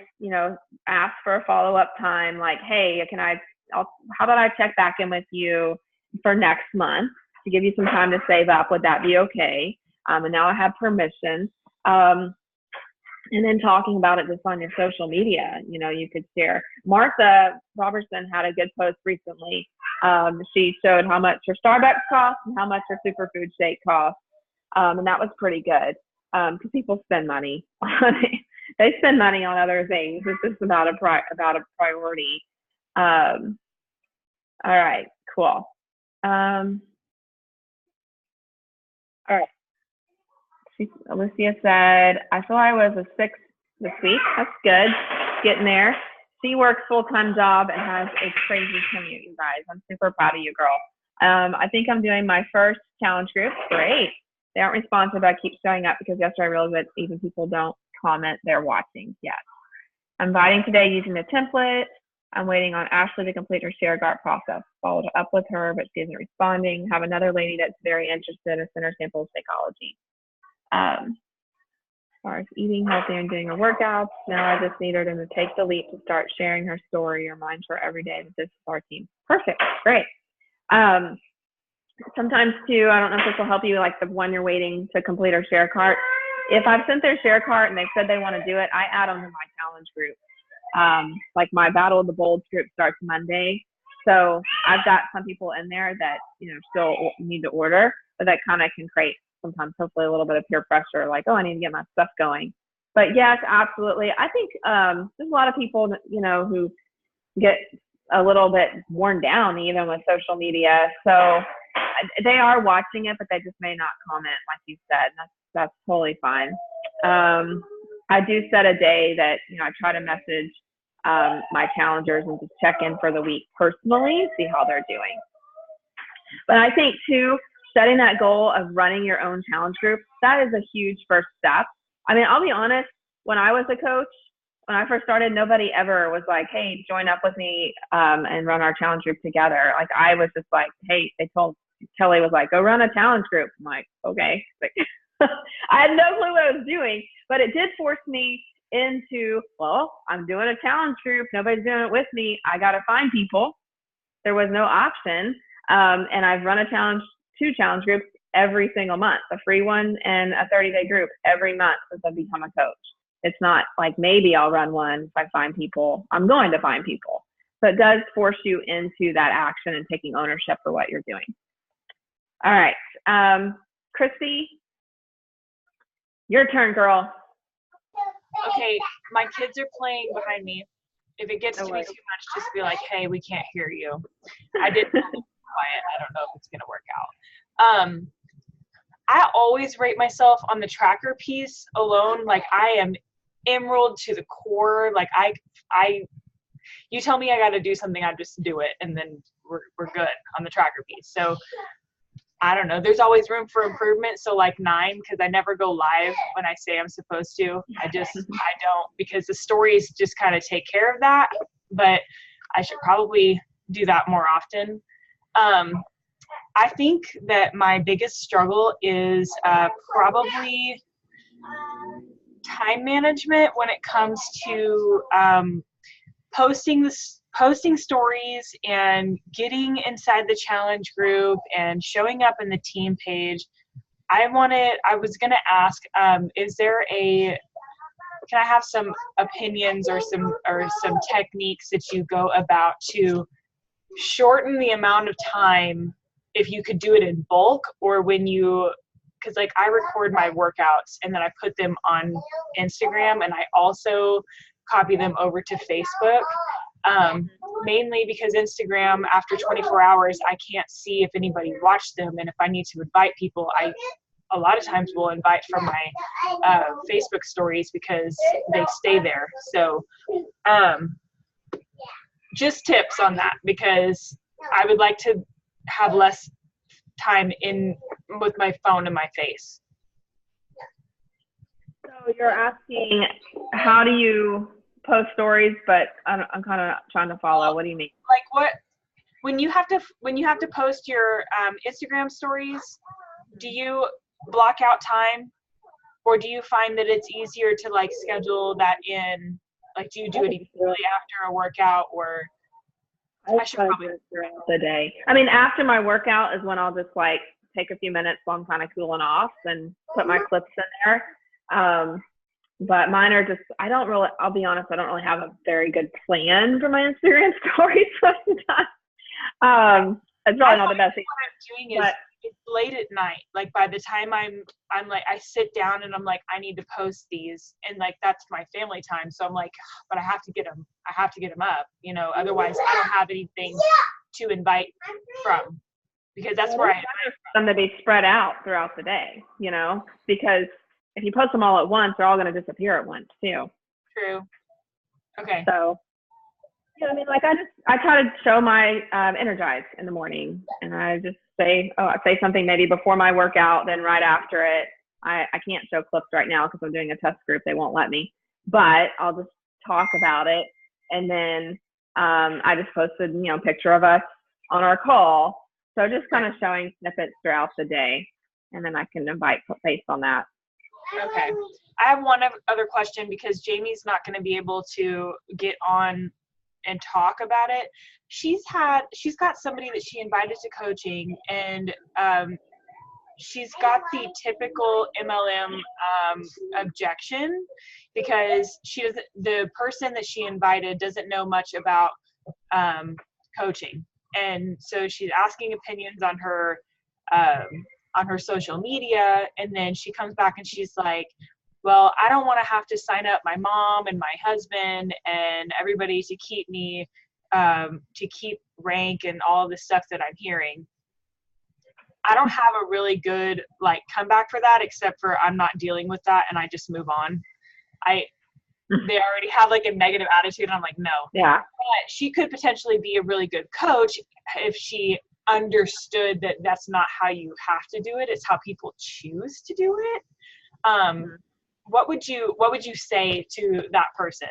ask for a follow-up time, like, hey, how about I check back in with you for next month to give you some time to save up? Would that be okay? And now I have permission. And then talking about it just on your social media, you could share. Martha Robertson had a good post recently. She showed how much her Starbucks costs and how much her superfood shake costs. And that was pretty good, because people spend money. They spend money on other things. It's just about a priority. All right, cool. All right. Alicia said, I feel I was a 6 this week. That's good. Getting there. She works full-time job and has a crazy commute, you guys. I'm super proud of you, girl. I think I'm doing my first challenge group. Great. They aren't responsive, but I keep showing up because yesterday I realized that even people don't comment they're watching yet. I'm inviting today using the template. I'm waiting on Ashley to complete her ShareGart process. Followed up with her, but she isn't responding. Have another lady that's very interested in center sample psychology. As far as eating healthy and doing her workouts, now I just need her to take the leap to start sharing her story or mind her every day with this our team. Perfect, great. Sometimes too, I don't know if this will help you, like the one you're waiting to complete her share cart. If I've sent their share cart and they've said they want to do it, I add them to my challenge group. Like my Battle of the Bolds group starts Monday. So I've got some people in there that, still need to order, but that kind of can create sometimes hopefully a little bit of peer pressure, like, oh, I need to get my stuff going. but yes, absolutely. I think there's a lot of people, you know, who get a little bit worn down even with social media. So they are watching it, but they just may not comment, like you said. That's totally fine. I do set a day that, you know, I try to message my challengers and just check in for the week personally, see how they're doing. But I think too, setting that goal of running your own challenge group, that is a huge first step. I mean, I'll be honest, when I was a coach, when I first started, nobody ever was like, hey, join up with me and run our challenge group together. Like, I was just like, hey, Kelly was like, go run a challenge group. I'm like, okay. Like, I had no clue what I was doing, but it did force me into, well, I'm doing a challenge group. Nobody's doing it with me. I got to find people. There was no option. And I've run two challenge groups every single month, a free one and a 30-day group every month since I've become a coach. It's not like maybe I'll run one if I find people. I'm going to find people. So it does force you into that action and taking ownership for what you're doing. All right. Christy, your turn, girl. Okay, my kids are playing behind me. If it gets to be too much, just be like, hey, we can't hear you. I did quiet. I don't know if it's going to work out. I always rate myself on the tracker piece alone. Like, I am emerald to the core. Like, you tell me I got to do something, I just do it, and then we're good on the tracker piece. So I don't know. There's always room for improvement. So like 9, because I never go live when I say I'm supposed to. I don't, because the stories just kind of take care of that. But I should probably do that more often. I think that my biggest struggle is probably time management when it comes to posting stories and getting inside the challenge group and showing up in the team page. I was going to ask, can I have some opinions or some techniques that you go about to shorten the amount of time, if you could do it in bulk, or because like I record my workouts and then I put them on Instagram, and I also copy them over to Facebook. Mainly because Instagram, after 24 hours, I can't see if anybody watched them. And if I need to invite people, I a lot of times will invite from my Facebook stories because they stay there. So just tips on that, because I would like to have less time with my phone in my face. So you're asking, how do you post stories? But I'm kind of trying to follow. What do you mean? Like when you have to post your Instagram stories, do you block out time, or do you find that it's easier to like schedule that in? Like, do you do it immediately after a workout, or I should probably throughout the day? I mean, after my workout is when I'll just like take a few minutes while I'm kind of cooling off and put my clips in there. But mine are just, I'll be honest, I don't really have a very good plan for my Instagram stories sometimes. It's probably not the best thing. What I'm doing is it's late at night. Like, by the time I'm like, I sit down and I'm like, I need to post these, and like that's my family time. So I'm like, but I have to get them up, otherwise I don't have anything to invite from, because that's where I them to be spread out throughout the day, because if you post them all at once, they're all going to disappear at once too. True. Okay. So, I mean, like I try to show my energize in the morning, and I just I say something maybe before my workout, then right after it. I can't show clips right now because I'm doing a test group. They won't let me, but I'll just talk about it. And then I just posted, a picture of us on our call. So just kind of showing snippets throughout the day, and then I can invite based on that. Okay. I have one other question, because Jamie's not going to be able to get on and talk about it. She's got somebody that she invited to coaching, and she's got the typical MLM objection, because the person that she invited doesn't know much about coaching, and so she's asking opinions on her social media, and then she comes back and she's like, well, I don't want to have to sign up my mom and my husband and everybody to keep me, to keep rank and all this stuff that I'm hearing. I don't have a really good like comeback for that, except for I'm not dealing with that and I just move on. They already have like a negative attitude. And I'm like, no. Yeah. But she could potentially be a really good coach if she understood that that's not how you have to do it. It's how people choose to do it. What would you say to that person?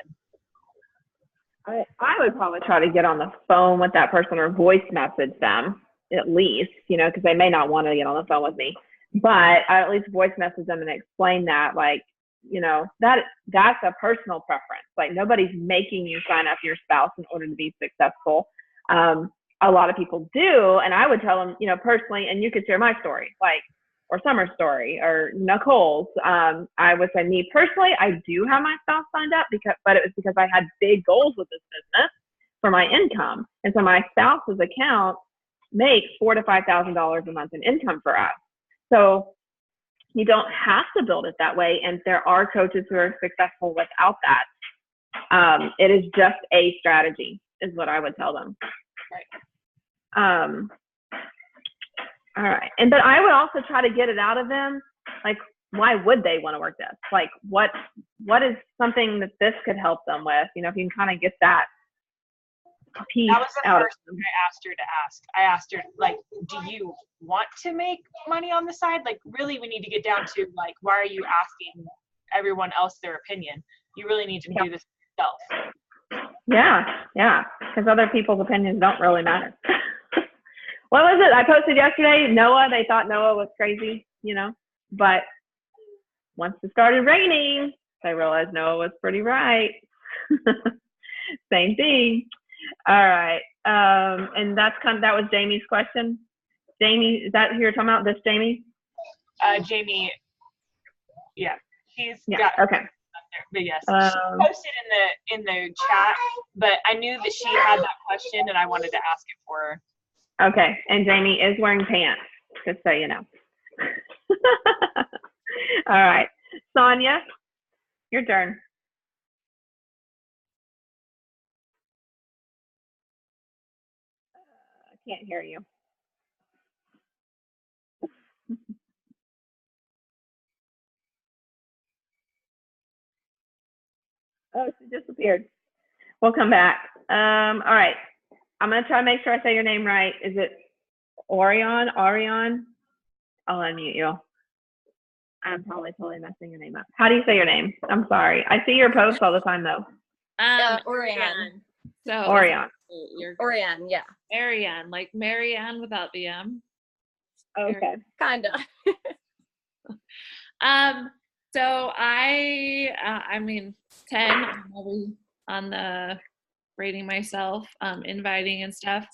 I would probably try to get on the phone with that person or voice message them at least, because they may not want to get on the phone with me, but I at least voice message them and explain that, like, that's a personal preference. Like, nobody's making you sign up your spouse in order to be successful. A lot of people do, and I would tell them, personally, and you could share my story, like, or Summer's story, or Nicole's. I would say, me personally, I do have my spouse signed up but it was because I had big goals with this business for my income, and so my spouse's account makes $4,000 to $5,000 a month in income for us. So you don't have to build it that way, and there are coaches who are successful without that. It is just a strategy, is what I would tell them. Right. All right. But I would also try to get it out of them. Like, why would they want to work this? Like, what is something that this could help them with? If you can kind of get that piece That was the out first thing I asked her to ask. I asked her, like, do you want to make money on the side? Like, really, we need to get down to, like, why are you asking everyone else their opinion? You really need to do this yourself. Yeah. Because other people's opinions don't really matter. What was it I posted yesterday? Noah, they thought Noah was crazy, but once it started raining, they realized Noah was pretty right. Same thing. All right. And that was Jamie's question. Jamie, is that who you're talking about? This Jamie? Jamie, yeah, she's Yeah. got Okay. there. But yes, she posted in the chat, but I knew that she had that question and I wanted to ask it for her. Okay. And Jamie is wearing pants, just so you know. All right. Sonia, your turn. I can't hear you. Oh, she disappeared. We'll come back. All right. I'm going to try to make sure I say your name right. Is it Orion? I'll unmute you. I'm probably totally messing your name up. How do you say your name? I'm sorry. I see your posts all the time, though. Orion. So Orion. Orion, yeah. Marianne, like Marianne without the M. Okay. Kinda. So I mean, 10 on the rating myself, inviting and stuff.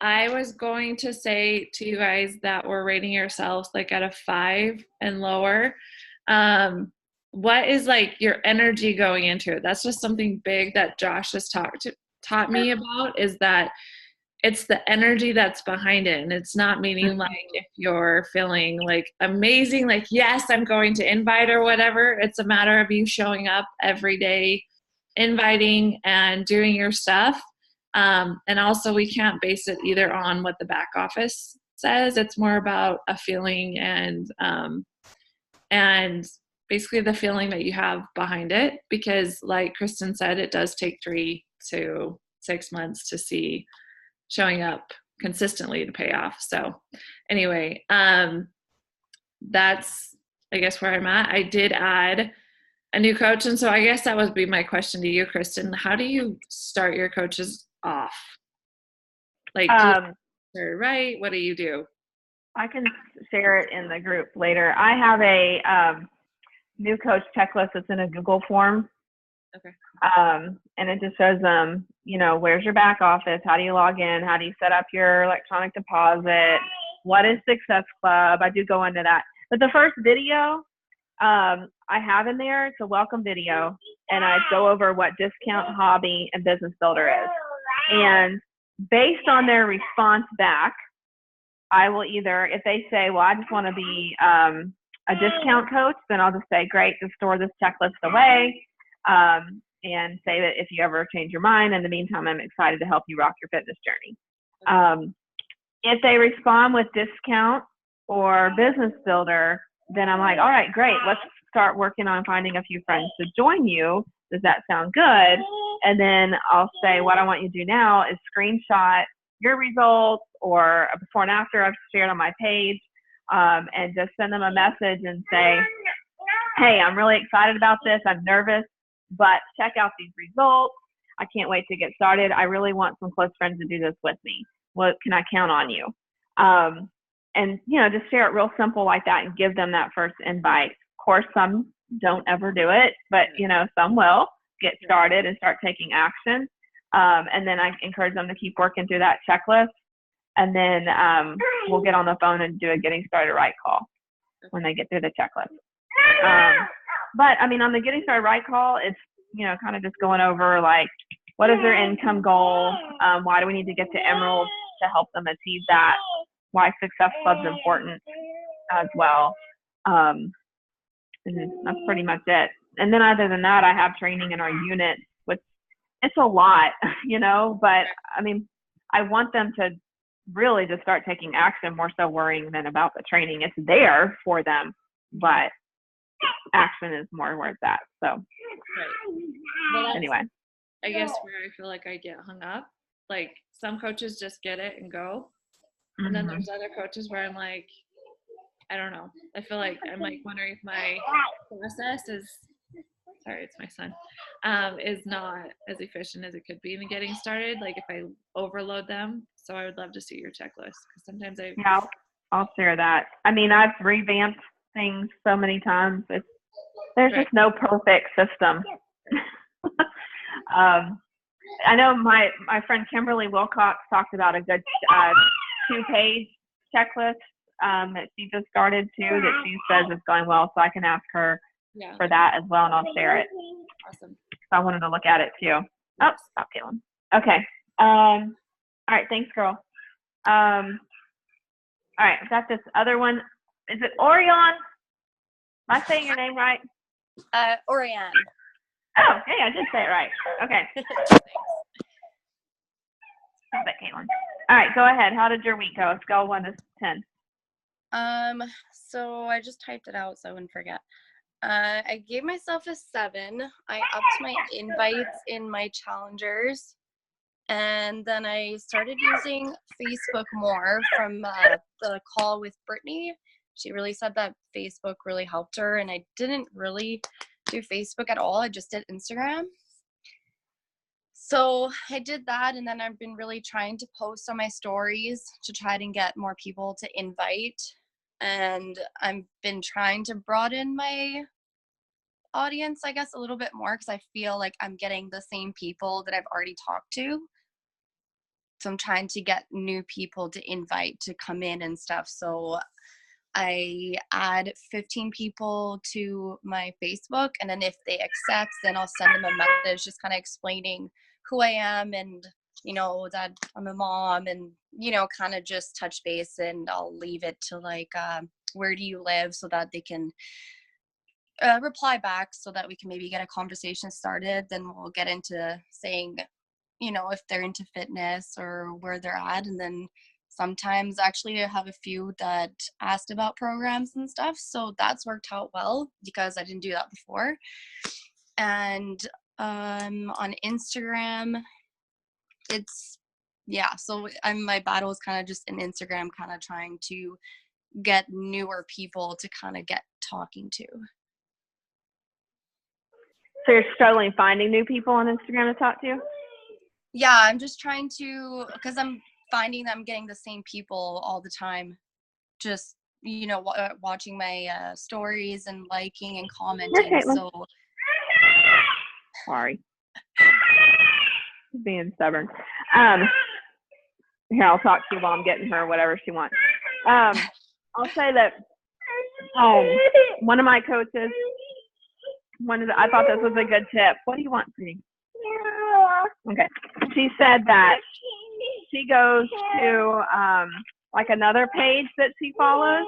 I was going to say to you guys that we're rating yourselves like at a 5 and lower. What is like your energy going into it? That's just something big that Josh has taught me about, is that it's the energy that's behind it. And it's not meaning like if you're feeling like amazing, like, yes, I'm going to invite or whatever. It's a matter of you showing up every day, inviting and doing your stuff. And also we can't base it either on what the back office says. It's more about a feeling and basically the feeling that you have behind it, because like Kristen said, it does take 3 to 6 months to see showing up consistently to pay off. So anyway, that's, I guess, where I'm at. I did add a new coach. And so I guess that would be my question to you, Kristen. How do you start your coaches off? Like, right? What do you do? I can share it in the group later. I have a new coach checklist that's in a Google form. Okay. And it just shows them, where's your back office? How do you log in? How do you set up your electronic deposit? What is Success Club? I do go into that. But the first video I have in there, it's a welcome video. And I go over what Discount Hobby and Business Builder is. And based on their response back, I will either, if they say, well, I just want to be a discount coach, then I'll just say, great, just store this checklist away, and say that if you ever change your mind, in the meantime, I'm excited to help you rock your fitness journey. If they respond with discount or business builder, then I'm like, all right, great, let's start working on finding a few friends to join you. Does that sound good? And then I'll say, what I want you to do now is screenshot your results or a before and after I've shared on my page, and just send them a message and say, hey, I'm really excited about this. I'm nervous, but check out these results. I can't wait to get started. I really want some close friends to do this with me. What can I count on you? And, just share it real simple like that and give them that first invite. Of course, some don't ever do it, but, some will get started and start taking action. And then I encourage them to keep working through that checklist. And then we'll get on the phone and do a getting started right call when they get through the checklist. But on the getting started right call, it's, kind of just going over like, what is their income goal? Why do we need to get to Emerald to help them achieve that? Why Success Club's important as well. And that's pretty much it. And then other than that, I have training in our unit, which it's a lot, but I want them to really just start taking action, more so worrying than about the training. It's there for them, but action is more where it's at. So Well, anyway. I guess where I feel like I get hung up, like some coaches just get it and go. And then there's other coaches where I'm like, I don't know. I feel like I'm like wondering if my process is, sorry, it's my son, is not as efficient as it could be in getting started. Like if I overload them. So I would love to see your checklist because sometimes I'll share that. I've revamped things so many times. There's just no perfect system. I know my friend Kimberly Wilcox talked about a good 2-page checklist that she just started too, that she says is going well. So I can ask her for that as well, and I'll share it. Awesome. So I wanted to look at it too. Oh, stop, Caitlin. Okay. All right. Thanks, girl. All right. I've got this other one. Is it Orion? Am I saying your name right? Oriane. Oh, hey, I did say it right. Okay. Stop it, Caitlin. All right, go ahead. How did your week go? Scale 1 to 10. So I just typed it out so I wouldn't forget. I gave myself a 7. I upped my invites in my challengers. And then I started using Facebook more from the call with Brittany. She really said that Facebook really helped her, and I didn't really do Facebook at all. I just did Instagram. So I did that, and then I've been really trying to post on my stories to try and get more people to invite. And I've been trying to broaden my audience, I guess, a little bit more because I feel like I'm getting the same people that I've already talked to. So I'm trying to get new people to invite to come in and stuff. So I add 15 people to my Facebook, and then if they accept, then I'll send them a message just kind of explaining who I am and, that I'm a mom and, kind of just touch base, and I'll leave it to like, where do you live, so that they can reply back so that we can maybe get a conversation started. Then we'll get into saying, if they're into fitness or where they're at. And then sometimes actually I have a few that asked about programs and stuff. So that's worked out well because I didn't do that before. And on Instagram, so my battle is kind of just in Instagram, kind of trying to get newer people to kind of get talking to. So you're struggling finding new people on Instagram to talk to? Yeah, I'm just trying to, because I'm finding that I'm getting the same people all the time. Just, watching my stories and liking and commenting. Okay, so. Sorry. Being stubborn. Here, I'll talk to you while I'm getting her whatever she wants. I'll say that one of my coaches, I thought this was a good tip. What do you want, sweetie? Okay. She said that she goes to like another page that she follows,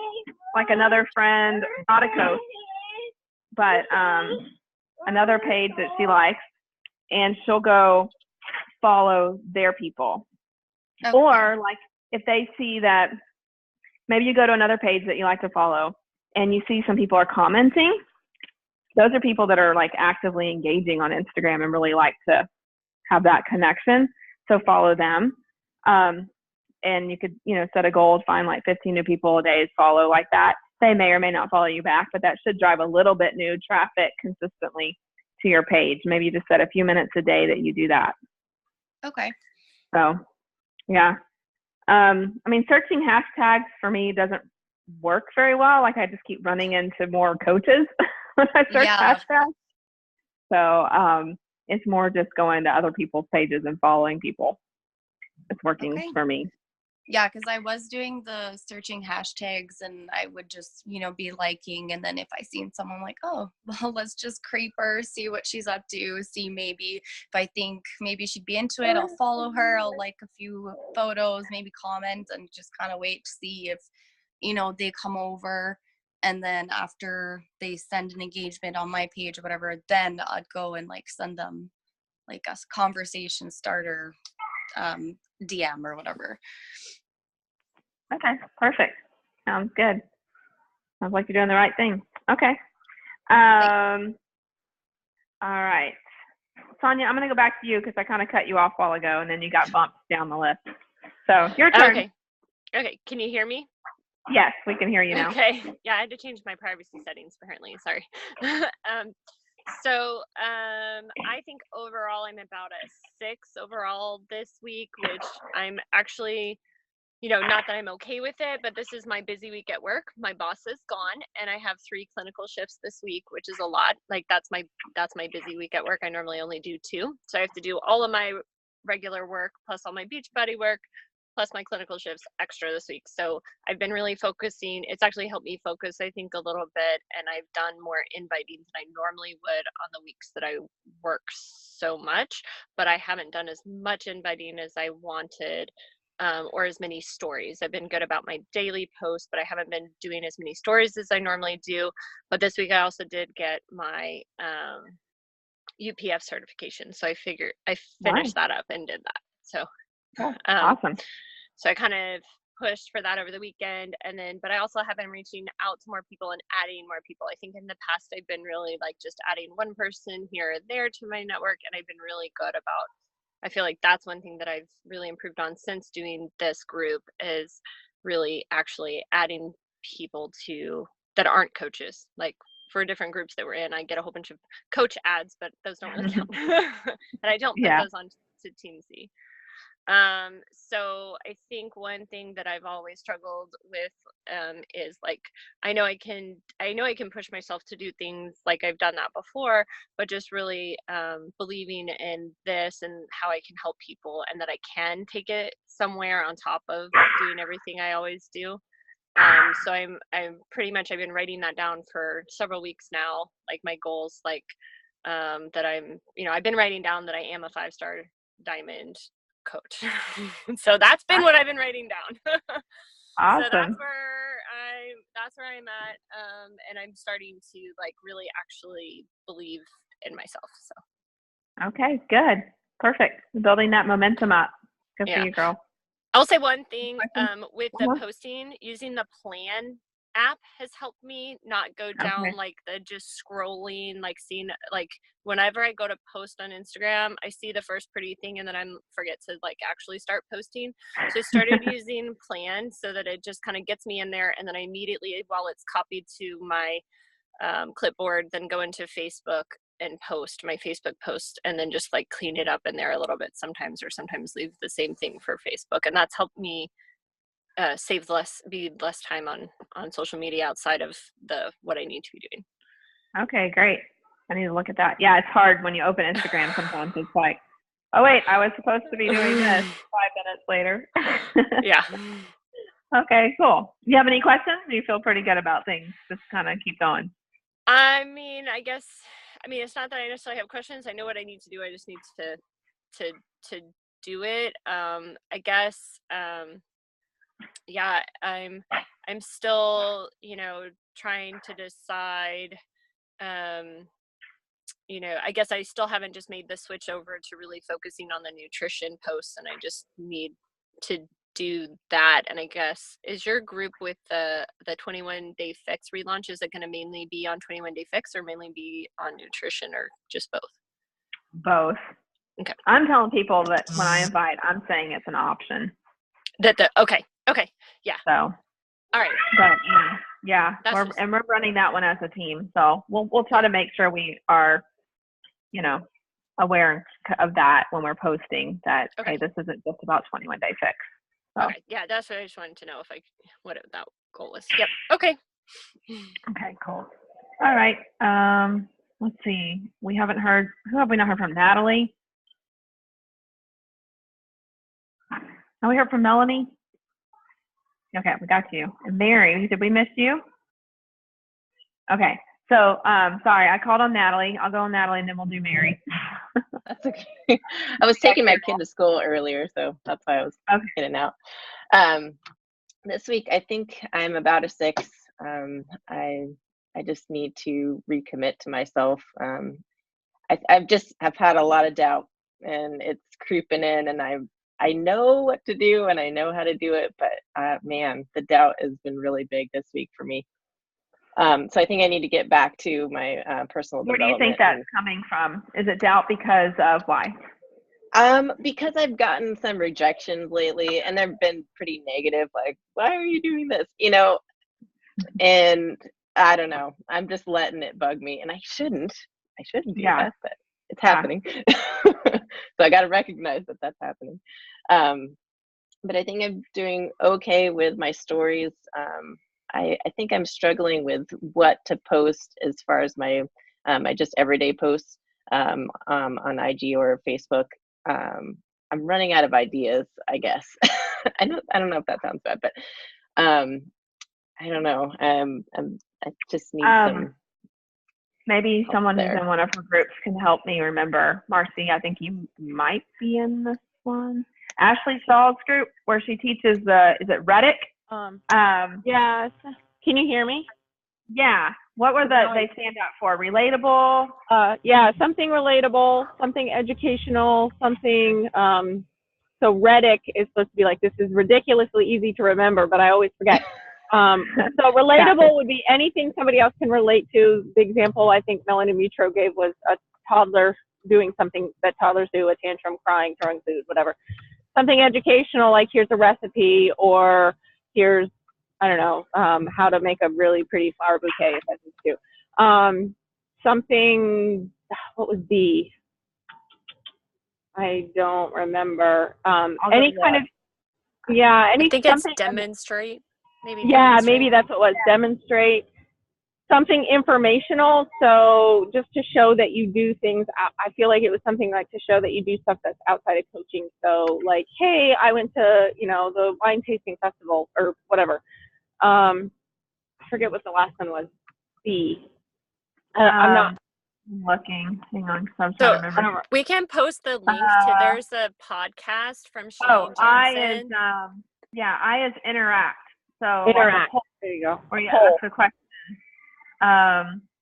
like another friend, not a coach, but another page that she likes, and she'll go follow their people. Okay. Or like if they see that, maybe you go to another page that you like to follow and you see some people are commenting. Those are people that are like actively engaging on Instagram and really like to have that connection. So follow them. And you could, set a goal, find like 15 new people a day to follow like that. They may or may not follow you back, but that should drive a little bit new traffic consistently to your page. Maybe you just set a few minutes a day that you do that. Okay. So, yeah. Searching hashtags for me doesn't work very well. Like I just keep running into more coaches when I search hashtags. So, it's more just going to other people's pages and following people. It's working for me. Yeah, because I was doing the searching hashtags and I would just, be liking. And then if I seen someone like, oh, well, let's just creep her, see what she's up to, see maybe if I think maybe she'd be into it, I'll follow her, I'll like a few photos, maybe comment, and just kind of wait to see if, they come over. And then after they send an engagement on my page or whatever, then I'd go and like send them like a conversation starter DM or whatever. Okay, perfect. Sounds good. Sounds like you're doing the right thing. Okay. All right. Sonia, I'm going to go back to you because I kind of cut you off a while ago and then you got bumped down the list. So your turn. Okay. Can you hear me? Yes, we can hear you now. Okay. Yeah, I had to change my privacy settings apparently. Sorry. I think overall I'm about a 6 overall this week, which I'm actually, not that I'm okay with it, but this is my busy week at work. My boss is gone and I have 3 clinical shifts this week, which is a lot. Like that's my busy week at work. I normally only do 2. So I have to do all of my regular work plus all my Beachbody work plus my clinical shifts extra this week. So I've been really focusing. It's actually helped me focus, I think, a little bit. And I've done more inviting than I normally would on the weeks that I work so much, but I haven't done as much inviting as I wanted. Or as many stories. I've been good about my daily posts, but I haven't been doing as many stories as I normally do. But this week I also did get my UPF certification. So I figured I finished that up and did that. So awesome. So I kind of pushed for that over the weekend. But I also have been reaching out to more people and adding more people. I think in the past I've been really like just adding one person here or there to my network. And I've been really good about, I feel like that's one thing that I've really improved on since doing this group is really actually adding people that aren't coaches. Like for different groups that we're in, I get a whole bunch of coach ads, but those don't really count. And I don't put those on to Team Z. So I think one thing that I've always struggled with is like I know I can push myself to do things like I've done that before, but just really believing in this and how I can help people and that I can take it somewhere on top of doing everything I always do. So I'm pretty much I've been writing that down for several weeks now, like my goals, like that I've been writing down that I am a 5-star diamond coach. So that's been what I've been writing down. Awesome. So that's where I'm at. And I'm starting to like really actually believe in myself. So okay, good. Perfect. Building that momentum up. Good for you, girl. I'll say one thing with the posting, using the Plan app has helped me not go down like the just scrolling, like seeing like whenever I go to post on Instagram, I see the first pretty thing and then I forget to like actually start posting. So I started using Plan so that it just kind of gets me in there and then I immediately, while it's copied to my clipboard, then go into Facebook and post my Facebook post and then just like clean it up in there a little bit sometimes or sometimes leave the same thing for Facebook. And that's helped me be less time on social media outside of what I need to be doing. Okay, great. I need to look at that. Yeah, it's hard when you open Instagram sometimes. It's like, oh wait, I was supposed to be doing this 5 minutes later. Yeah. Okay, cool. Do you have any questions? Do you feel pretty good about things? Just kind of keep going. I guess it's not that I necessarily have questions. I know what I need to do. I just need to do it. I guess yeah, I'm still, trying to decide. I guess I still haven't just made the switch over to really focusing on the nutrition posts, and I just need to do that. And I guess, is your group with the 21 Day Fix relaunch, is it going to mainly be on 21 Day Fix or mainly be on nutrition, or just both? Both. Okay. I'm telling people that when I invite, I'm saying it's an option. Okay, yeah. So, All right. but yeah, That's we're running that one as a team. So we'll try to make sure we are, aware of that when we're posting that. Okay. Hey, this isn't just about 21 Day Fix. So. Okay, yeah, that's what I just wanted to know, what that goal was. Yep. Okay. Okay, cool. All right. Let's see. Who have we not heard from? Natalie? Have we heard from Melanie? Okay, we got you. And Mary, did we miss you? Okay. So, sorry, I called on Natalie. I'll go on Natalie and then we'll do Mary. That's okay. I was taking my kid to school earlier, so that's why I was in and out. This week, I think I'm about a 6. I just need to recommit to myself. I've had a lot of doubt, and it's creeping in, and I know what to do and I know how to do it, but man, the doubt has been really big this week for me. So I think I need to get back to my personal development. Where do you think that's coming from? Is it doubt because of why? Because I've gotten some rejections lately, and they've been pretty negative, like, why are you doing this? And I don't know. I'm just letting it bug me, and I shouldn't do that, but it's happening. So I got to recognize that that's happening. But I think I'm doing okay with my stories. I think I'm struggling with what to post as far as my just everyday posts on IG or Facebook. I'm running out of ideas, I guess. I don't know if that sounds bad, but I don't know. I just need some. Maybe someone who's in one of her groups can help me remember. Marcy, I think you might be in this one. Ashley Stahl's group, where she teaches is it Reddick? Yes. Can you hear me? Yeah. What were they stand out for? Relatable? Yeah, something relatable, something educational, something. So Reddick is supposed to be like, this is ridiculously easy to remember, but I always forget. So relatable would be anything somebody else can relate to. The example I think Melanie Mutro gave was a toddler doing something that toddlers do, a tantrum, crying, throwing food, whatever. Something educational, like here's a recipe, or here's, I don't know, how to make a really pretty flower bouquet, if that's too. Something, what was B? I don't remember. Any kind of, yeah. I think it's demonstrate. Maybe. Yeah, demonstrate. maybe that's what it was. Demonstrate. Something informational. So just to show that you do things. I feel like it was something like to show that you do stuff that's outside of coaching. So like, hey, I went to, the wine tasting festival or whatever. I forget what the last one was. C. I'm not looking. Hang on, because I'm trying to remember. We can post the link to. There's a podcast from Shane Johnson. I is interact. So interact. There you go. Or you ask a question.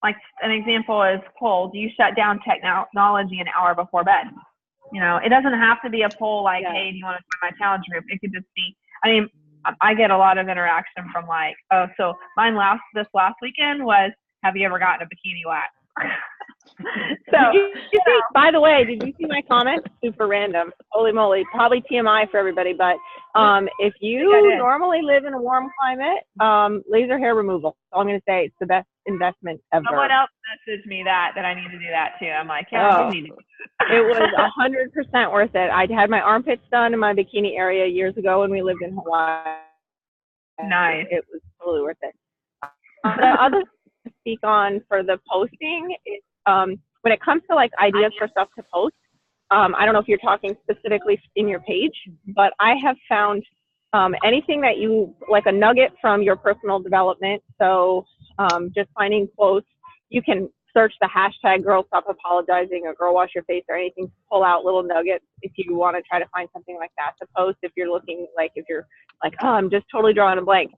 Like an example is poll. Do you shut down technology an hour before bed? It doesn't have to be a poll like, hey, do you want to join my challenge group? It could just be. I mean, I get a lot of interaction from like, oh, so mine this last weekend was, have you ever gotten a bikini wax? So, by the way, did you see my comment? Super random. Holy moly. Probably TMI for everybody, but if you normally live in a warm climate, laser hair removal. So I'm going to say it's the best investment ever. Someone else messaged me that I need to do that too. I'm like, yeah, you need to do that. It was 100% worth it. I had my armpits done in my bikini area years ago when we lived in Hawaii. Nice. It was totally worth it. The other to speak on for the posting is when it comes to like ideas for stuff to post, I don't know if you're talking specifically in your page, but I have found anything that you like a nugget from your personal development. So just finding quotes, you can search the hashtag Girl Stop Apologizing or Girl Wash Your Face or anything to pull out little nuggets if you want to try to find something like that to post if you're looking like, if you're like, oh, I'm just totally drawing a blank.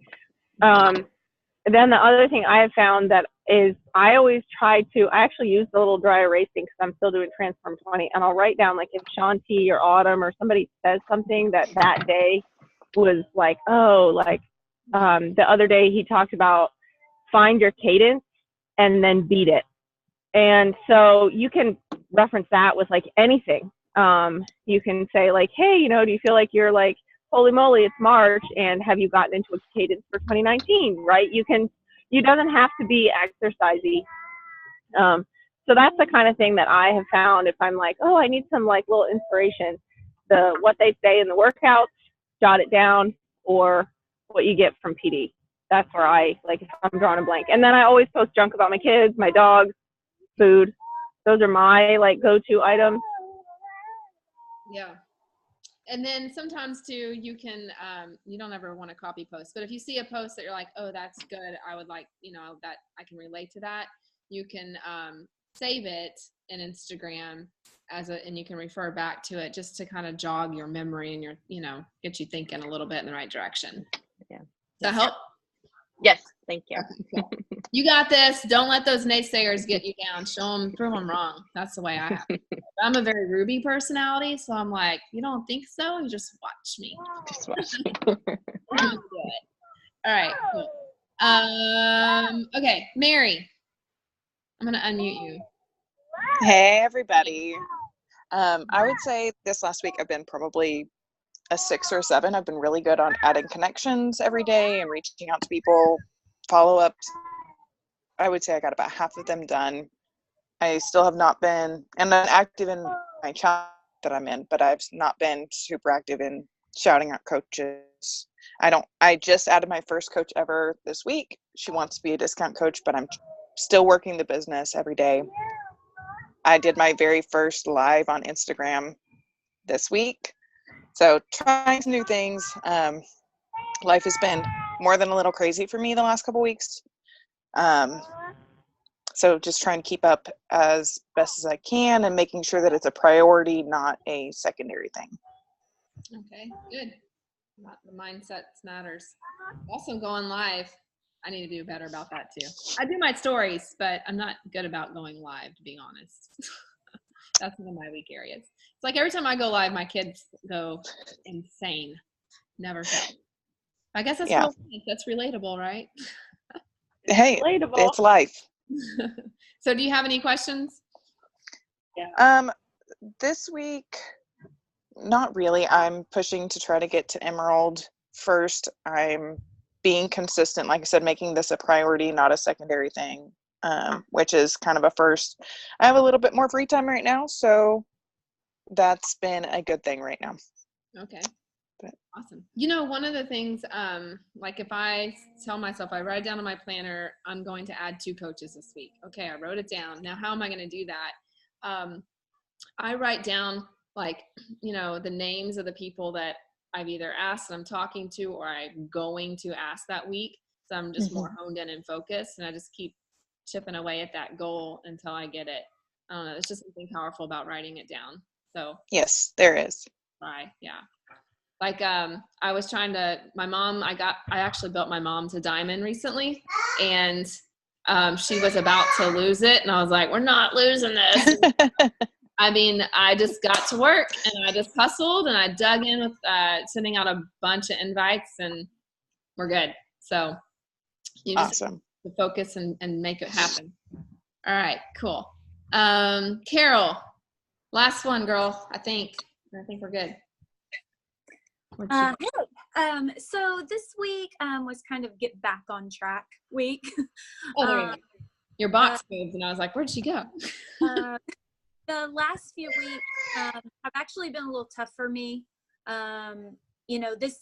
Then the other thing I have found that is I always try to, I actually use the little dry erasing because I'm still doing Transform 20, and I'll write down like if Shanti or Autumn or somebody says something that day was like, oh, like the other day he talked about find your cadence and then beat it. And so you can reference that with like anything. You can say like, hey, you know, do you feel like you're like, holy moly, it's March, and have you gotten into a cadence for 2019, right? You doesn't have to be exercisey. So that's the kind of thing that I have found if I'm like, oh, I need some like little inspiration. What they say in the workouts, jot it down, or what you get from PD. That's where I, like, if I'm drawing a blank. And then I always post junk about my kids, my dogs, food. Those are my like go-to items. Yeah. And then sometimes too, you can, you don't ever want to copy post, but if you see a post that you're like, oh, that's good, I would like, you know, that I can relate to that, you can save it in Instagram and you can refer back to it just to kind of jog your memory and get you thinking a little bit in the right direction. Yeah. Does that help? Yes, thank you. Cool. You got this. Don't let those naysayers get you down. Prove them wrong. That's the way I have. I'm a very Ruby personality, so I'm like, you don't think so? You just watch me. Just watch me. All right, cool. Okay, Mary, I'm gonna unmute you. Hey, everybody. I would say this last week I've been probably a 6 or 7. I've been really good on adding connections every day and reaching out to people, follow-ups. I would say I got about half of them done. I still have not been, and I'm active in my chat that I'm in, but I've not been super active in shouting out coaches. I just added my first coach ever this week. She wants to be a discount coach, but I'm still working the business every day. I did my very first live on Instagram this week. So trying some new things. Life has been more than a little crazy for me the last couple weeks. So just trying to keep up as best as I can and making sure that it's a priority, not a secondary thing. Okay, good. The mindset matters. Also going live. I need to do better about that too. I do my stories, but I'm not good about going live, to be honest. That's one of my weak areas. It's like every time I go live, my kids go insane. Never fail. I guess that's that's relatable, right? Hey, relatable. It's life. So do you have any questions? Yeah. This week, not really. I'm pushing to try to get to Emerald first. I'm being consistent, like I said, making this a priority, not a secondary thing, which is kind of a first. I have a little bit more free time right now, so that's been a good thing right now. Okay. Awesome. You know, one of the things, like if I tell myself, I write down on my planner, I'm going to add 2 coaches this week. Okay, I wrote it down. Now, how am I going to do that? I write down, like, you know, the names of the people that I've either asked and I'm talking to or I'm going to ask that week. So I'm just more honed in and focused, and I just keep chipping away at that goal until I get it. I don't know. It's just something powerful about writing it down. So yes, there is. Right. Yeah. Like, I was trying to, I actually built my mom to diamond recently, and she was about to lose it. And I was like, we're not losing this. I mean, I just got to work and I just hustled and I dug in with sending out a bunch of invites, and we're good. So you just have to focus and make it happen. All right, cool. Carol, last one, girl. I think we're good. So this week was kind of get back on track week. Oh, there you go. Your box moved, and I was like, where'd she go? The last few weeks have actually been a little tough for me. You know, this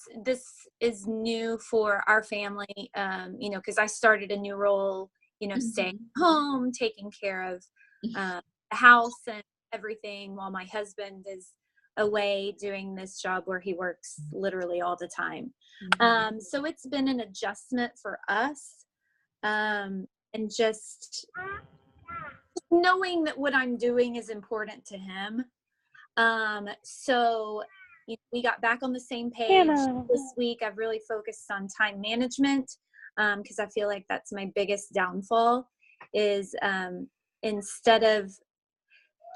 is new for our family, you know, because I started a new role, you know, staying home, taking care of the house and everything while my husband is away doing this job where he works literally all the time. So it's been an adjustment for us, and just knowing that what I'm doing is important to him. So we got back on the same page this week. I've really focused on time management because I feel like that's my biggest downfall is instead of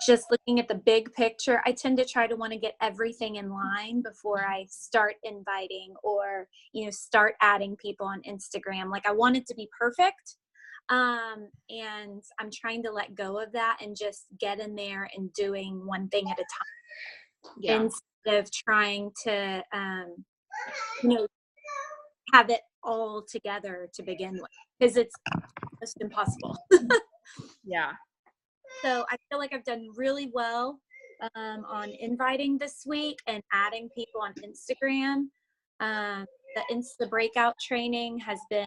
just looking at the big picture, I tend to try to want to get everything in line before I start inviting or, start adding people on Instagram. Like I want it to be perfect. And I'm trying to let go of that and just get in there and doing one thing at a time instead of trying to, have it all together to begin with, because it's just impossible. Yeah. So I feel like I've done really well on inviting this week and adding people on Instagram. The Insta Breakout training has been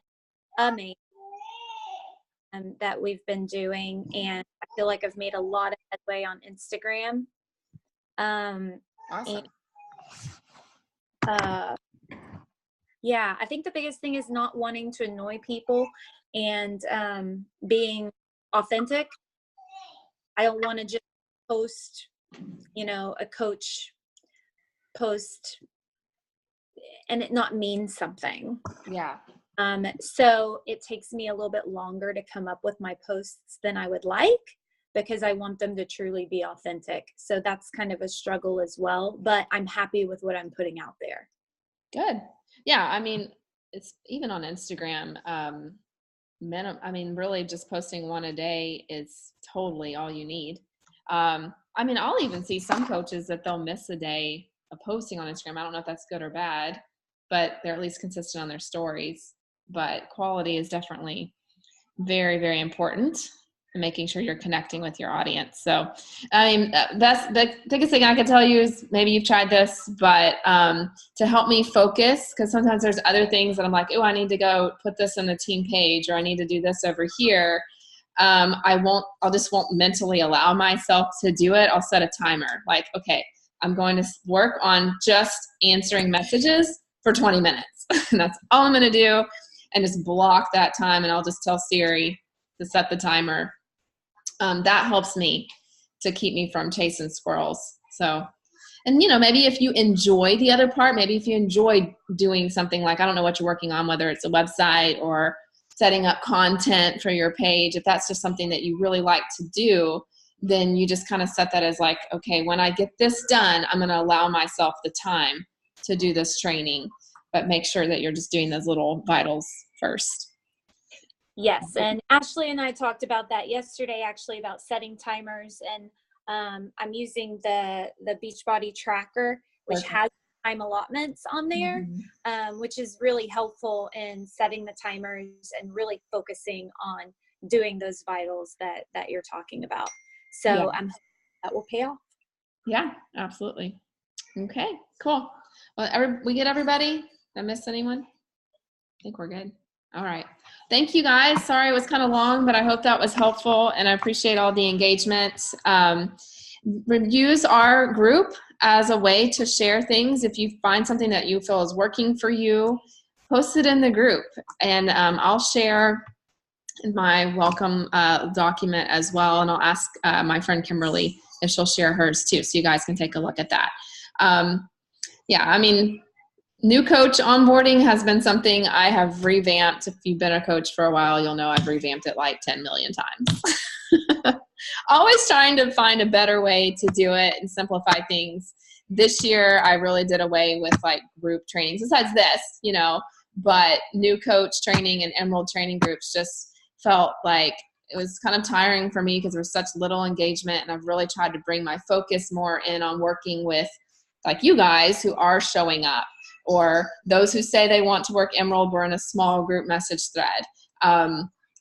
amazing that we've been doing, and I feel like I've made a lot of headway on Instagram. Awesome. And, yeah, I think the biggest thing is not wanting to annoy people and being authentic. I don't want to just post, a coach post and it not mean something. Yeah. So it takes me a little bit longer to come up with my posts than I would like because I want them to truly be authentic. So that's kind of a struggle as well, but I'm happy with what I'm putting out there. Good. Yeah. I mean, it's even on Instagram, really just posting one a day is totally all you need. I'll even see some coaches that they'll miss a day of posting on Instagram. I don't know if that's good or bad, but they're at least consistent on their stories. But quality is definitely very, very important in making sure you're connecting with your audience. So, that's the biggest thing I can tell you is maybe you've tried this, but to help me focus, because sometimes there's other things that I'm like, oh, I need to go put this on the team page, or I need to do this over here. I'll just won't mentally allow myself to do it. I'll set a timer. Like, okay, I'm going to work on just answering messages for 20 minutes. And that's all I'm going to do. And just block that time. And I'll just tell Siri to set the timer. That helps me to keep me from chasing squirrels. So, and maybe if you enjoy the other part, maybe if you enjoy doing something like, I don't know what you're working on, whether it's a website or setting up content for your page, if that's just something that you really like to do, then you just kind of set that as like, okay, when I get this done, I'm going to allow myself the time to do this training, but make sure that you're just doing those little vitals first. Yes, and Ashley and I talked about that yesterday, actually, about setting timers, and I'm using the Beachbody tracker, which has time allotments on there, which is really helpful in setting the timers and really focusing on doing those vitals that you're talking about. So I'm hoping that will pay off. Yeah, absolutely. Okay, cool. Well, we get everybody? Did I miss anyone? I think we're good. All right. Thank you guys. Sorry it was kind of long, but I hope that was helpful, and I appreciate all the engagement. Use our group as a way to share things. If you find something that you feel is working for you, post it in the group, and I'll share my welcome document as well, and I'll ask my friend Kimberly if she'll share hers too, so you guys can take a look at that. New coach onboarding has been something I have revamped. If you've been a coach for a while, you'll know I've revamped it like 10 million times. Always trying to find a better way to do it and simplify things. This year, I really did away with like group trainings besides this, but new coach training and Emerald training groups just felt like it was kind of tiring for me because there was such little engagement, and I've really tried to bring my focus more in on working with like you guys who are showing up, or those who say they want to work Emerald. We're in a small group message thread.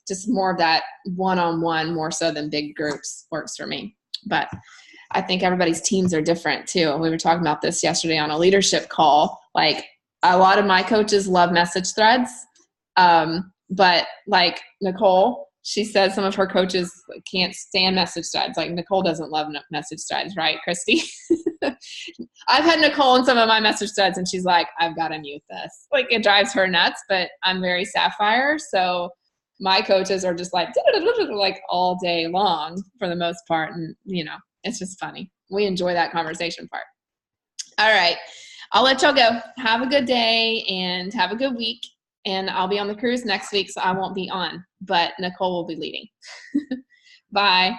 Just more of that one-on-one more so than big groups works for me. But I think everybody's teams are different too. We were talking about this yesterday on a leadership call. Like a lot of my coaches love message threads. But like Nicole, she says some of her coaches can't stand message threads. Like Nicole doesn't love message threads, right, Christy? I've had Nicole in some of my message threads, and she's like, I've got to mute this. Like it drives her nuts, but I'm very Sapphire. So my coaches are just like all day long for the most part. And, it's just funny. We enjoy that conversation part. All right. I'll let y'all go. Have a good day and have a good week. And I'll be on the cruise next week, so I won't be on, but Nicole will be leading. Bye.